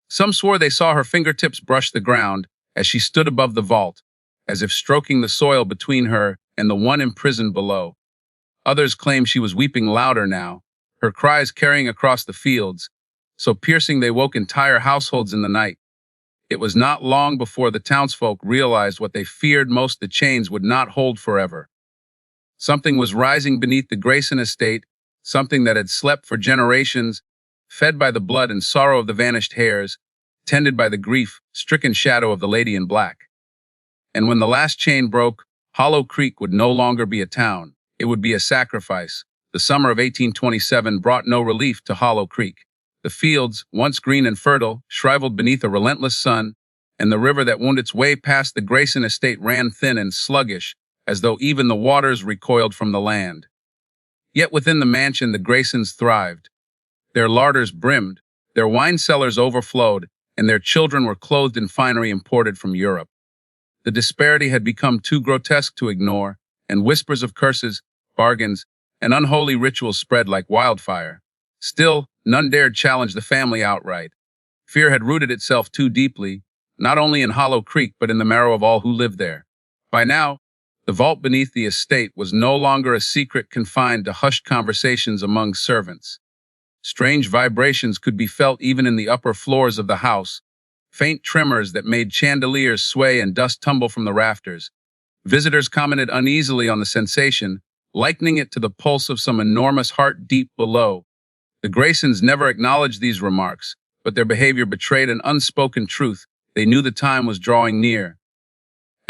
Some swore they saw her fingertips brush the ground as she stood above the vault, as if stroking the soil between her and the one imprisoned below. Others claimed she was weeping louder now, her cries carrying across the fields, so piercing they woke entire households in the night. It was not long before the townsfolk realized what they feared most: the chains would not hold forever. Something was rising beneath the Grayson estate, something that had slept for generations, fed by the blood and sorrow of the vanished heirs, tended by the grief-stricken shadow of the lady in black. And when the last chain broke, Hollow Creek would no longer be a town. It would be a sacrifice. The summer of 1827 brought no relief to Hollow Creek. The fields, once green and fertile, shriveled beneath a relentless sun, and the river that wound its way past the Grayson estate ran thin and sluggish, as though even the waters recoiled from the land. Yet within the mansion the Graysons thrived. Their larders brimmed, their wine cellars overflowed, and their children were clothed in finery imported from Europe. The disparity had become too grotesque to ignore, and whispers of curses, bargains, and unholy rituals spread like wildfire. Still, none dared challenge the family outright. Fear had rooted itself too deeply, not only in Hollow Creek but in the marrow of all who lived there. By now, the vault beneath the estate was no longer a secret confined to hushed conversations among servants. Strange vibrations could be felt even in the upper floors of the house, faint tremors that made chandeliers sway and dust tumble from the rafters. Visitors commented uneasily on the sensation, likening it to the pulse of some enormous heart deep below. The Graysons never acknowledged these remarks, but their behavior betrayed an unspoken truth. They knew the time was drawing near.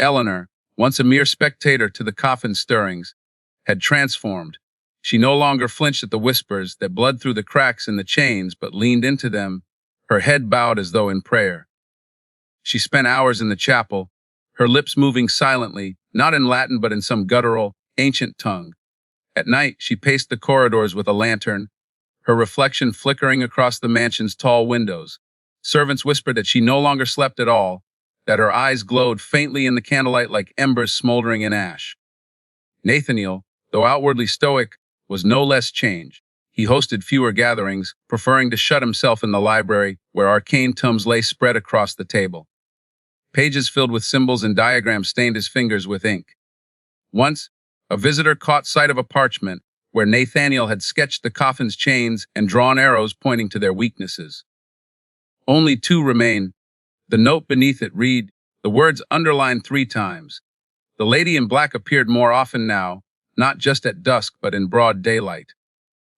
Eleanor, once a mere spectator to the coffin stirrings, had transformed. She no longer flinched at the whispers that bled through the cracks in the chains, but leaned into them, her head bowed as though in prayer. She spent hours in the chapel, her lips moving silently, not in Latin but in some guttural, ancient tongue. At night, she paced the corridors with a lantern, her reflection flickering across the mansion's tall windows. Servants whispered that she no longer slept at all, that her eyes glowed faintly in the candlelight like embers smoldering in ash. Nathaniel, though outwardly stoic, was no less changed. He hosted fewer gatherings, preferring to shut himself in the library, where arcane tomes lay spread across the table. Pages filled with symbols and diagrams stained his fingers with ink. Once, a visitor caught sight of a parchment where Nathaniel had sketched the coffin's chains and drawn arrows pointing to their weaknesses. Only two remain. The note beneath it read, the words underlined 3 times. The lady in black appeared more often now, not just at dusk but in broad daylight.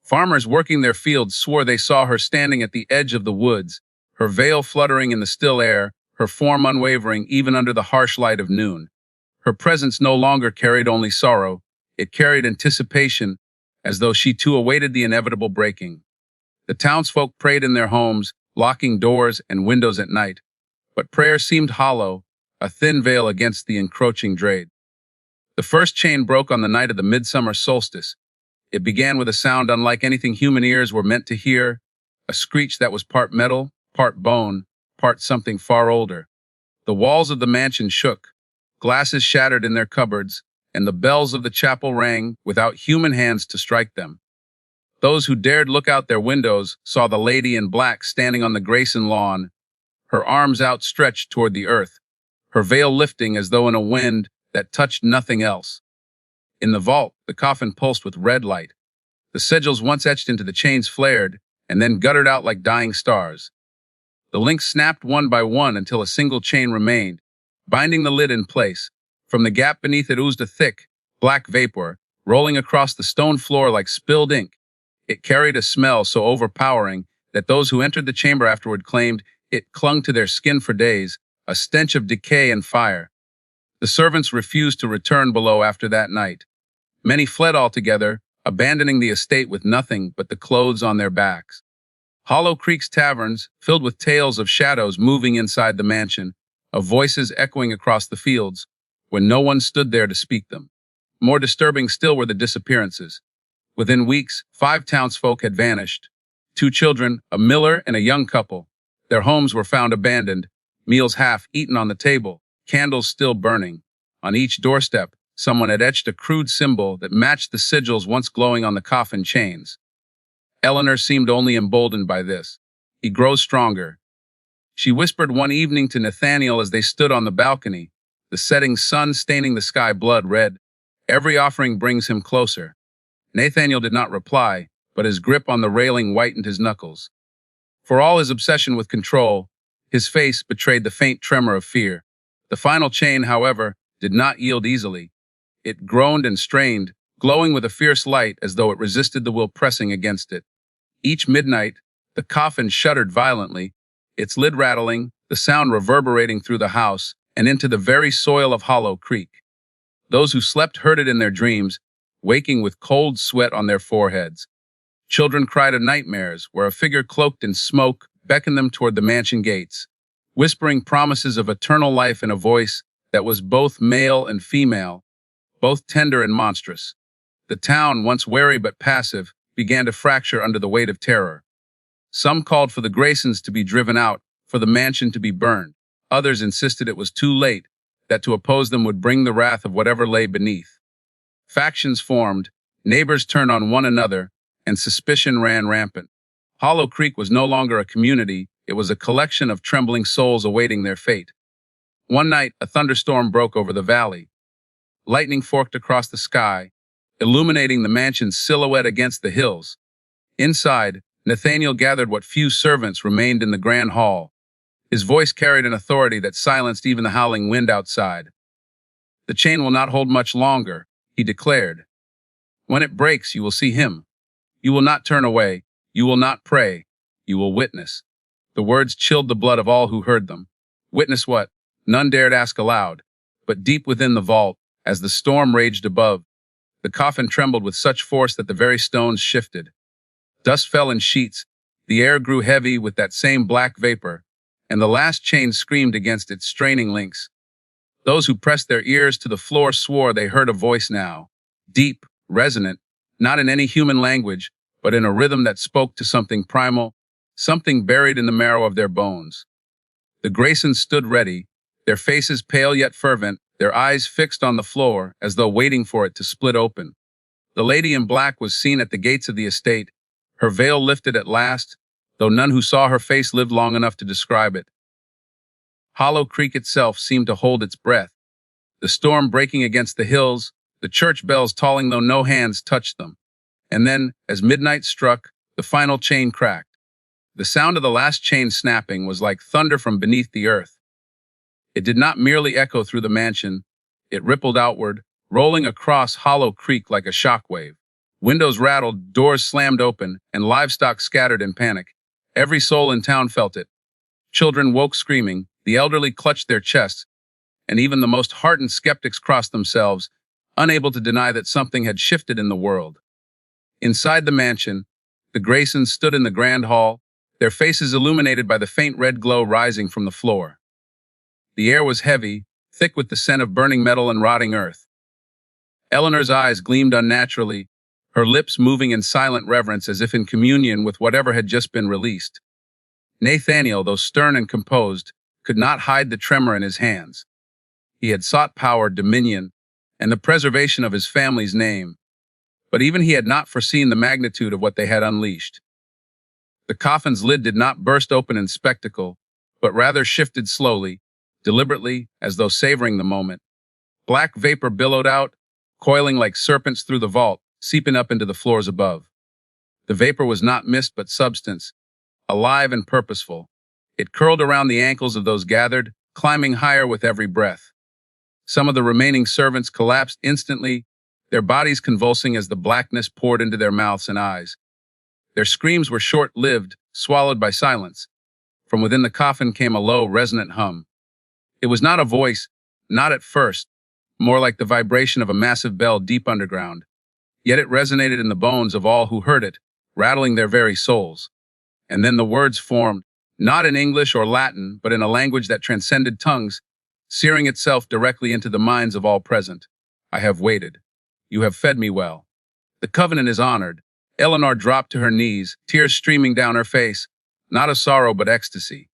Farmers working their fields swore they saw her standing at the edge of the woods, her veil fluttering in the still air, her form unwavering even under the harsh light of noon. Her presence no longer carried only sorrow, it carried anticipation, as though she too awaited the inevitable breaking. The townsfolk prayed in their homes, locking doors and windows at night, but prayer seemed hollow, a thin veil against the encroaching dread. The first chain broke on the night of the midsummer solstice. It began with a sound unlike anything human ears were meant to hear, a screech that was part metal, part bone, part something far older. The walls of the mansion shook, glasses shattered in their cupboards, and the bells of the chapel rang without human hands to strike them. Those who dared look out their windows saw the lady in black standing on the Grayson lawn, her arms outstretched toward the earth, her veil lifting as though in a wind that touched nothing else. In the vault, the coffin pulsed with red light. The sigils once etched into the chains flared, and then guttered out like dying stars. The links snapped one by one until a single chain remained, binding the lid in place. From the gap beneath it oozed a thick, black vapor, rolling across the stone floor like spilled ink. It carried a smell so overpowering that those who entered the chamber afterward claimed it clung to their skin for days, a stench of decay and fire. The servants refused to return below after that night. Many fled altogether, abandoning the estate with nothing but the clothes on their backs. Hollow Creek's taverns, filled with tales of shadows moving inside the mansion, of voices echoing across the fields, when no one stood there to speak them. More disturbing still were the disappearances. Within weeks, 5 townsfolk had vanished. 2 children, a miller and a young couple. Their homes were found abandoned, meals half eaten on the table, candles still burning. On each doorstep, someone had etched a crude symbol that matched the sigils once glowing on the coffin chains. Eleanor seemed only emboldened by this. He grows stronger. She whispered one evening to Nathaniel as they stood on the balcony, the setting sun staining the sky blood red. Every offering brings him closer. Nathaniel did not reply, but his grip on the railing whitened his knuckles. For all his obsession with control, his face betrayed the faint tremor of fear. The final chain, however, did not yield easily. It groaned and strained, glowing with a fierce light as though it resisted the will pressing against it. Each midnight, the coffin shuddered violently, its lid rattling, the sound reverberating through the house and into the very soil of Hollow Creek. Those who slept heard it in their dreams, waking with cold sweat on their foreheads. Children cried of nightmares, where a figure cloaked in smoke beckoned them toward the mansion gates, whispering promises of eternal life in a voice that was both male and female, both tender and monstrous. The town, once wary but passive, began to fracture under the weight of terror. Some called for the Graysons to be driven out, for the mansion to be burned. Others insisted it was too late, that to oppose them would bring the wrath of whatever lay beneath. Factions formed, neighbors turned on one another, and suspicion ran rampant. Hollow Creek was no longer a community, it was a collection of trembling souls awaiting their fate. One night, a thunderstorm broke over the valley. Lightning forked across the sky, illuminating the mansion's silhouette against the hills. Inside, Nathaniel gathered what few servants remained in the grand hall. His voice carried an authority that silenced even the howling wind outside. "The chain will not hold much longer," he declared. "When it breaks, you will see him. You will not turn away. You will not pray. You will witness." The words chilled the blood of all who heard them. Witness what? None dared ask aloud. But deep within the vault, as the storm raged above, the coffin trembled with such force that the very stones shifted. Dust fell in sheets. The air grew heavy with that same black vapor, and the last chain screamed against its straining links. Those who pressed their ears to the floor swore they heard a voice now, deep, resonant, not in any human language, but in a rhythm that spoke to something primal, something buried in the marrow of their bones. The Graysons stood ready, their faces pale yet fervent, their eyes fixed on the floor as though waiting for it to split open. The lady in black was seen at the gates of the estate, her veil lifted at last, though none who saw her face lived long enough to describe it. Hollow Creek itself seemed to hold its breath, the storm breaking against the hills, the church bells tolling though no hands touched them. And then, as midnight struck, the final chain cracked. The sound of the last chain snapping was like thunder from beneath the earth. It did not merely echo through the mansion, it rippled outward, rolling across Hollow Creek like a shockwave. Windows rattled, doors slammed open, and livestock scattered in panic. Every soul in town felt it. Children woke screaming, the elderly clutched their chests, and even the most hardened skeptics crossed themselves, unable to deny that something had shifted in the world. Inside the mansion, the Graysons stood in the grand hall, their faces illuminated by the faint red glow rising from the floor. The air was heavy, thick with the scent of burning metal and rotting earth. Eleanor's eyes gleamed unnaturally, her lips moving in silent reverence as if in communion with whatever had just been released. Nathaniel, though stern and composed, could not hide the tremor in his hands. He had sought power, dominion, and the preservation of his family's name, but even he had not foreseen the magnitude of what they had unleashed. The coffin's lid did not burst open in spectacle, but rather shifted slowly, deliberately, as though savoring the moment. Black vapor billowed out, coiling like serpents through the vault, seeping up into the floors above. The vapor was not mist but substance, alive and purposeful. It curled around the ankles of those gathered, climbing higher with every breath. Some of the remaining servants collapsed instantly, their bodies convulsing as the blackness poured into their mouths and eyes. Their screams were short-lived, swallowed by silence. From within the coffin came a low, resonant hum. It was not a voice, not at first, more like the vibration of a massive bell deep underground. Yet it resonated in the bones of all who heard it, rattling their very souls. And then the words formed, not in English or Latin, but in a language that transcended tongues, searing itself directly into the minds of all present. "I have waited. You have fed me well. The covenant is honored." Eleanor dropped to her knees, tears streaming down her face, not of sorrow but ecstasy.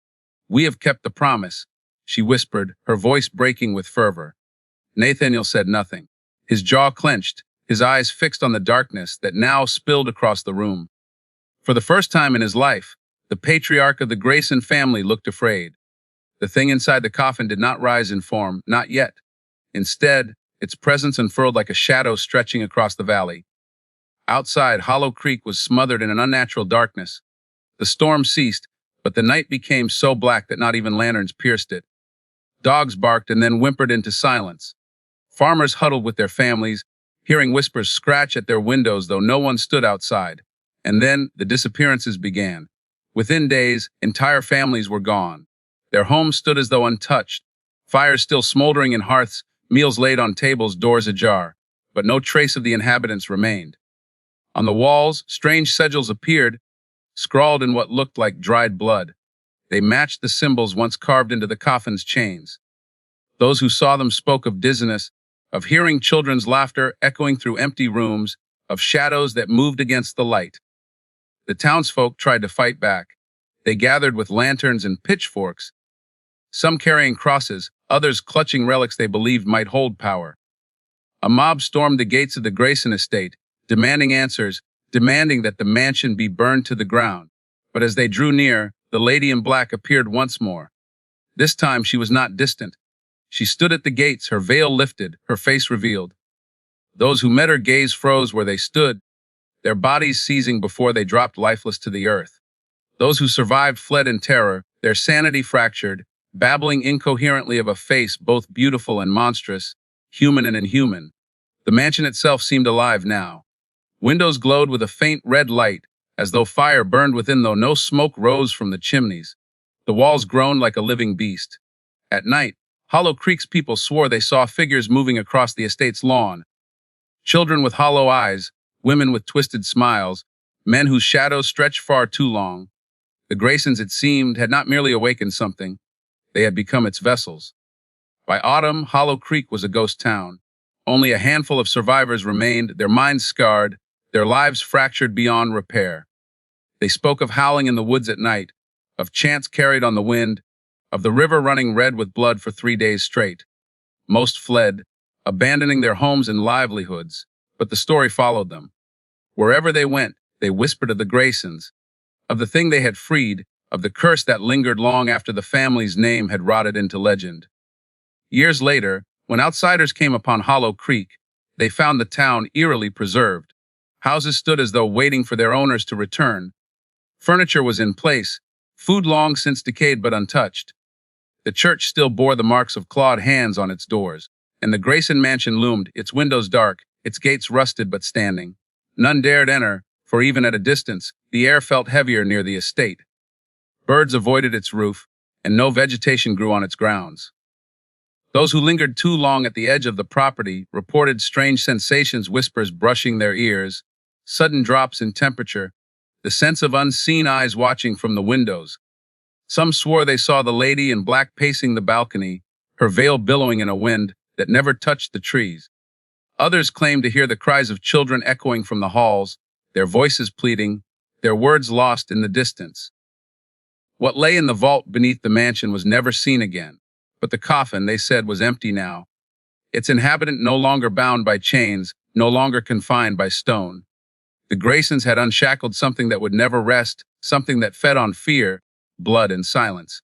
"We have kept the promise," she whispered, her voice breaking with fervor. Nathaniel said nothing. His jaw clenched, his eyes fixed on the darkness that now spilled across the room. For the first time in his life, the patriarch of the Grayson family looked afraid. The thing inside the coffin did not rise in form, not yet. Instead, its presence unfurled like a shadow stretching across the valley. Outside, Hollow Creek was smothered in an unnatural darkness. The storm ceased, but the night became so black that not even lanterns pierced it. Dogs barked and then whimpered into silence. Farmers huddled with their families, hearing whispers scratch at their windows though no one stood outside. And then the disappearances began. Within days, entire families were gone. Their homes stood as though untouched, fires still smoldering in hearths, meals laid on tables, doors ajar, but no trace of the inhabitants remained. On the walls, strange sigils appeared, scrawled in what looked like dried blood. They matched the symbols once carved into the coffin's chains. Those who saw them spoke of dizziness, of hearing children's laughter echoing through empty rooms, of shadows that moved against the light. The townsfolk tried to fight back. They gathered with lanterns and pitchforks, some carrying crosses, others clutching relics they believed might hold power. A mob stormed the gates of the Grayson estate, demanding answers, demanding that the mansion be burned to the ground. But as they drew near, the lady in black appeared once more. This time she was not distant. She stood at the gates, her veil lifted, her face revealed. Those who met her gaze froze where they stood, their bodies seizing before they dropped lifeless to the earth. Those who survived fled in terror, their sanity fractured, babbling incoherently of a face both beautiful and monstrous, human and inhuman. The mansion itself seemed alive now. Windows glowed with a faint red light, as though fire burned within, though no smoke rose from the chimneys. The walls groaned like a living beast. At night, Hollow Creek's people swore they saw figures moving across the estate's lawn. Children with hollow eyes, women with twisted smiles, men whose shadows stretched far too long. The Graysons, it seemed, had not merely awakened something. They had become its vessels. By autumn, Hollow Creek was a ghost town. Only a handful of survivors remained, their minds scarred, their lives fractured beyond repair. They spoke of howling in the woods at night, of chants carried on the wind, of the river running red with blood for 3 days straight. Most fled, abandoning their homes and livelihoods, but the story followed them. Wherever they went, they whispered of the Graysons, of the thing they had freed, of the curse that lingered long after the family's name had rotted into legend. Years later, when outsiders came upon Hollow Creek, they found the town eerily preserved. Houses stood as though waiting for their owners to return. Furniture was in place, food long since decayed but untouched. The church still bore the marks of clawed hands on its doors, and the Grayson mansion loomed, its windows dark, its gates rusted but standing. None dared enter, for even at a distance, the air felt heavier near the estate. Birds avoided its roof, and no vegetation grew on its grounds. Those who lingered too long at the edge of the property reported strange sensations, whispers brushing their ears, sudden drops in temperature, the sense of unseen eyes watching from the windows. Some swore they saw the lady in black pacing the balcony, her veil billowing in a wind that never touched the trees. Others claimed to hear the cries of children echoing from the halls, their voices pleading, their words lost in the distance. What lay in the vault beneath the mansion was never seen again, but the coffin, they said, was empty now. Its inhabitant no longer bound by chains, no longer confined by stone. The Graysons had unshackled something that would never rest, something that fed on fear, blood, and silence.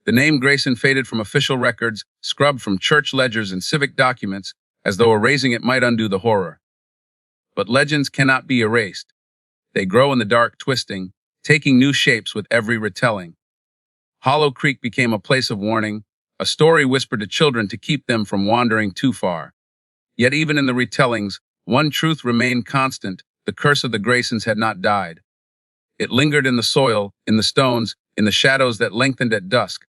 The name Grayson faded from official records, scrubbed from church ledgers and civic documents, as though erasing it might undo the horror. But legends cannot be erased. They grow in the dark, twisting, taking new shapes with every retelling. Hollow Creek became a place of warning, a story whispered to children to keep them from wandering too far. Yet even in the retellings, one truth remained constant: the curse of the Graysons had not died. It lingered in the soil, in the stones, in the shadows that lengthened at dusk.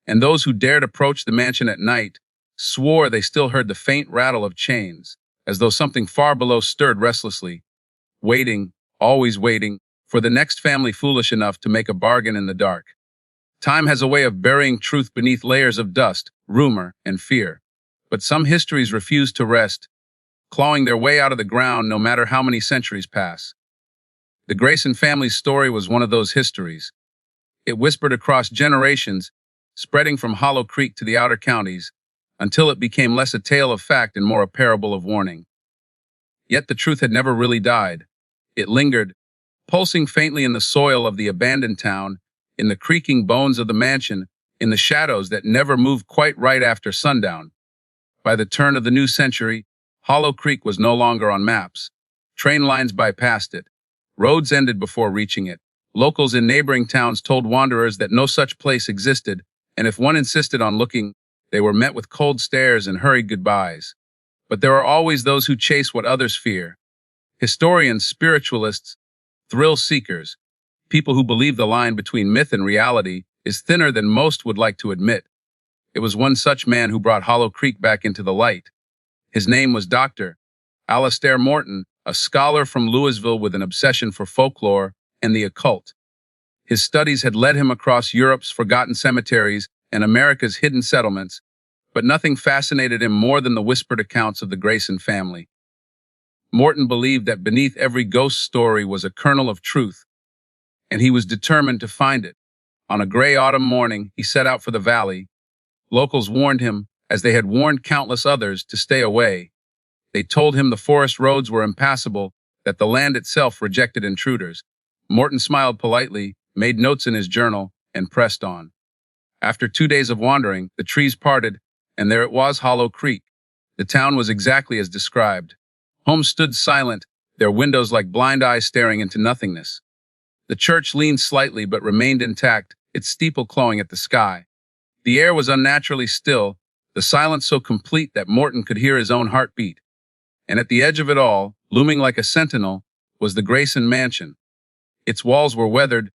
And those who dared approach the mansion at night swore they still heard the faint rattle of chains, as though something far below stirred restlessly, waiting, always waiting, for the next family foolish enough to make a bargain in the dark. Time has a way of burying truth beneath layers of dust, rumor, and fear. But some histories refuse to rest, clawing their way out of the ground no matter how many centuries pass. The Grayson family's story was one of those histories. It whispered across generations, spreading from Hollow Creek to the outer counties, until it became less a tale of fact and more a parable of warning. Yet the truth had never really died. It lingered, pulsing faintly in the soil of the abandoned town, in the creaking bones of the mansion, in the shadows that never moved quite right after sundown. By the turn of the new century, Hollow Creek was no longer on maps. Train lines bypassed it. Roads ended before reaching it. Locals in neighboring towns told wanderers that no such place existed, and if one insisted on looking, they were met with cold stares and hurried goodbyes. But there are always those who chase what others fear. Historians, spiritualists, thrill seekers, people who believe the line between myth and reality is thinner than most would like to admit. It was one such man who brought Hollow Creek back into the light. His name was Dr. Alastair Morton, a scholar from Louisville with an obsession for folklore and the occult. His studies had led him across Europe's forgotten cemeteries and America's hidden settlements, but nothing fascinated him more than the whispered accounts of the Grayson family. Morton believed that beneath every ghost story was a kernel of truth, and he was determined to find it. On a gray autumn morning, he set out for the valley. Locals warned him, as they had warned countless others, to stay away. They told him the forest roads were impassable, that the land itself rejected intruders. Morton smiled politely, made notes in his journal, and pressed on. After 2 days of wandering, the trees parted, and there it was, Hollow Creek. The town was exactly as described. Homes stood silent, their windows like blind eyes staring into nothingness. The church leaned slightly but remained intact, its steeple clawing at the sky. The air was unnaturally still, the silence so complete that Morton could hear his own heartbeat. And at the edge of it all, looming like a sentinel, was the Grayson mansion. Its walls were weathered,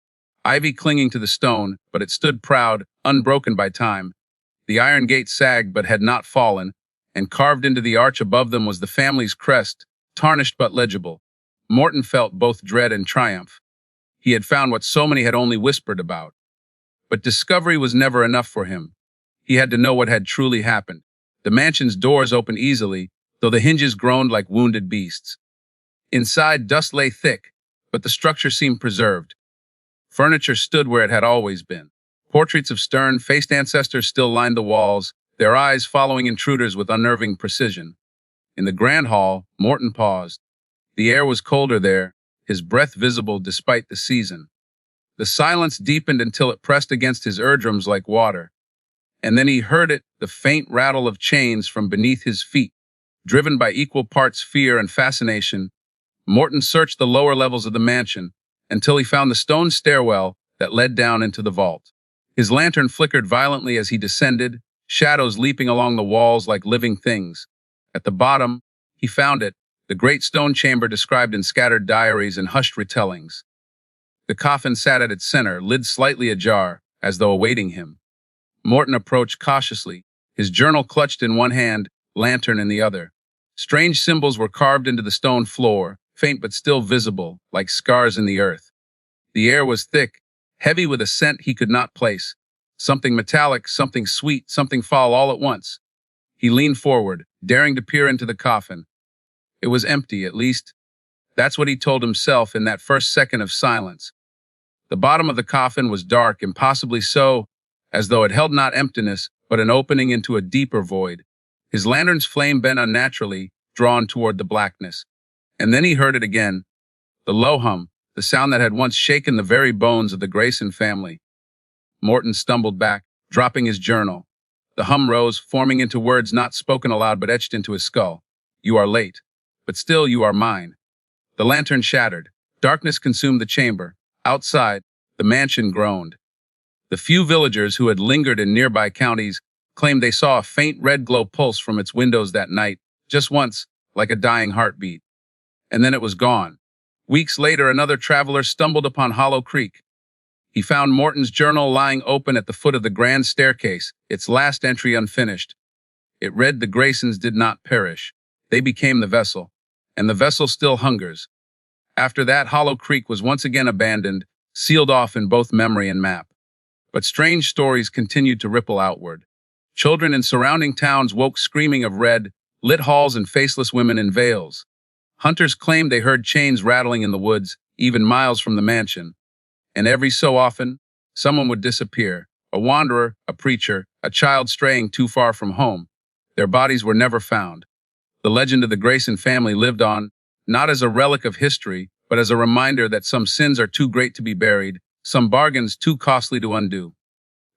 ivy clinging to the stone, but it stood proud, unbroken by time. The iron gate sagged but had not fallen, and carved into the arch above them was the family's crest, tarnished but legible. Morton felt both dread and triumph. He had found what so many had only whispered about. But discovery was never enough for him. He had to know what had truly happened. The mansion's doors opened easily, though the hinges groaned like wounded beasts. Inside, dust lay thick, but the structure seemed preserved. Furniture stood where it had always been. Portraits of stern-faced ancestors still lined the walls, their eyes following intruders with unnerving precision. In the grand hall, Morton paused. The air was colder there, his breath visible despite the season. The silence deepened until it pressed against his eardrums like water. And then he heard it, the faint rattle of chains from beneath his feet. Driven by equal parts fear and fascination, Morton searched the lower levels of the mansion until he found the stone stairwell that led down into the vault. His lantern flickered violently as he descended, shadows leaping along the walls like living things. At the bottom, he found it, the great stone chamber described in scattered diaries and hushed retellings. The coffin sat at its center, lid slightly ajar, as though awaiting him. Morton approached cautiously, his journal clutched in one hand, lantern in the other. Strange symbols were carved into the stone floor, faint but still visible, like scars in the earth. The air was thick, heavy with a scent he could not place. Something metallic, something sweet, something foul all at once. He leaned forward, daring to peer into the coffin. It was empty, at least. That's what he told himself in that first second of silence. The bottom of the coffin was dark, impossibly so, as though it held not emptiness, but an opening into a deeper void. His lantern's flame bent unnaturally, drawn toward the blackness. And then he heard it again, the low hum, the sound that had once shaken the very bones of the Grayson family. Morton stumbled back, dropping his journal. The hum rose, forming into words not spoken aloud but etched into his skull. You are late, but still you are mine. The lantern shattered. Darkness consumed the chamber. Outside, the mansion groaned. The few villagers who had lingered in nearby counties claimed they saw a faint red glow pulse from its windows that night, just once, like a dying heartbeat. And then it was gone. Weeks later, another traveler stumbled upon Hollow Creek. He found Morton's journal lying open at the foot of the grand staircase, its last entry unfinished. It read, "The Graysons did not perish. They became the vessel, and the vessel still hungers." After that, Hollow Creek was once again abandoned, sealed off in both memory and map. But strange stories continued to ripple outward. Children in surrounding towns woke screaming of red, lit halls and faceless women in veils. Hunters claimed they heard chains rattling in the woods, even miles from the mansion. And every so often, someone would disappear, a wanderer, a preacher, a child straying too far from home. Their bodies were never found. The legend of the Grayson family lived on, not as a relic of history, but as a reminder that some sins are too great to be buried, some bargains too costly to undo.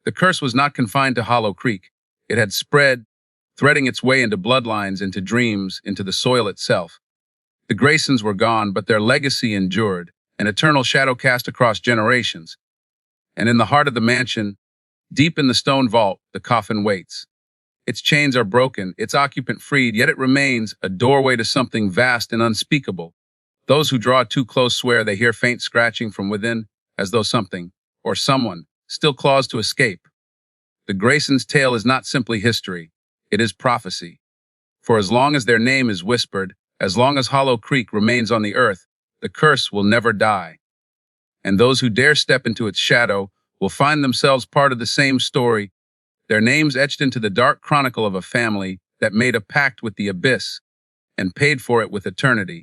The curse was not confined to Hollow Creek. It had spread, threading its way into bloodlines, into dreams, into the soil itself. The Graysons were gone, but their legacy endured, an eternal shadow cast across generations. And in the heart of the mansion, deep in the stone vault, the coffin waits. Its chains are broken, its occupant freed, yet it remains a doorway to something vast and unspeakable. Those who draw too close swear they hear faint scratching from within, as though something, or someone, still claws to escape. The Graysons' tale is not simply history, it is prophecy. For as long as their name is whispered, as long as Hollow Creek remains on the earth, the curse will never die. And those who dare step into its shadow will find themselves part of the same story, their names etched into the dark chronicle of a family that made a pact with the abyss and paid for it with eternity.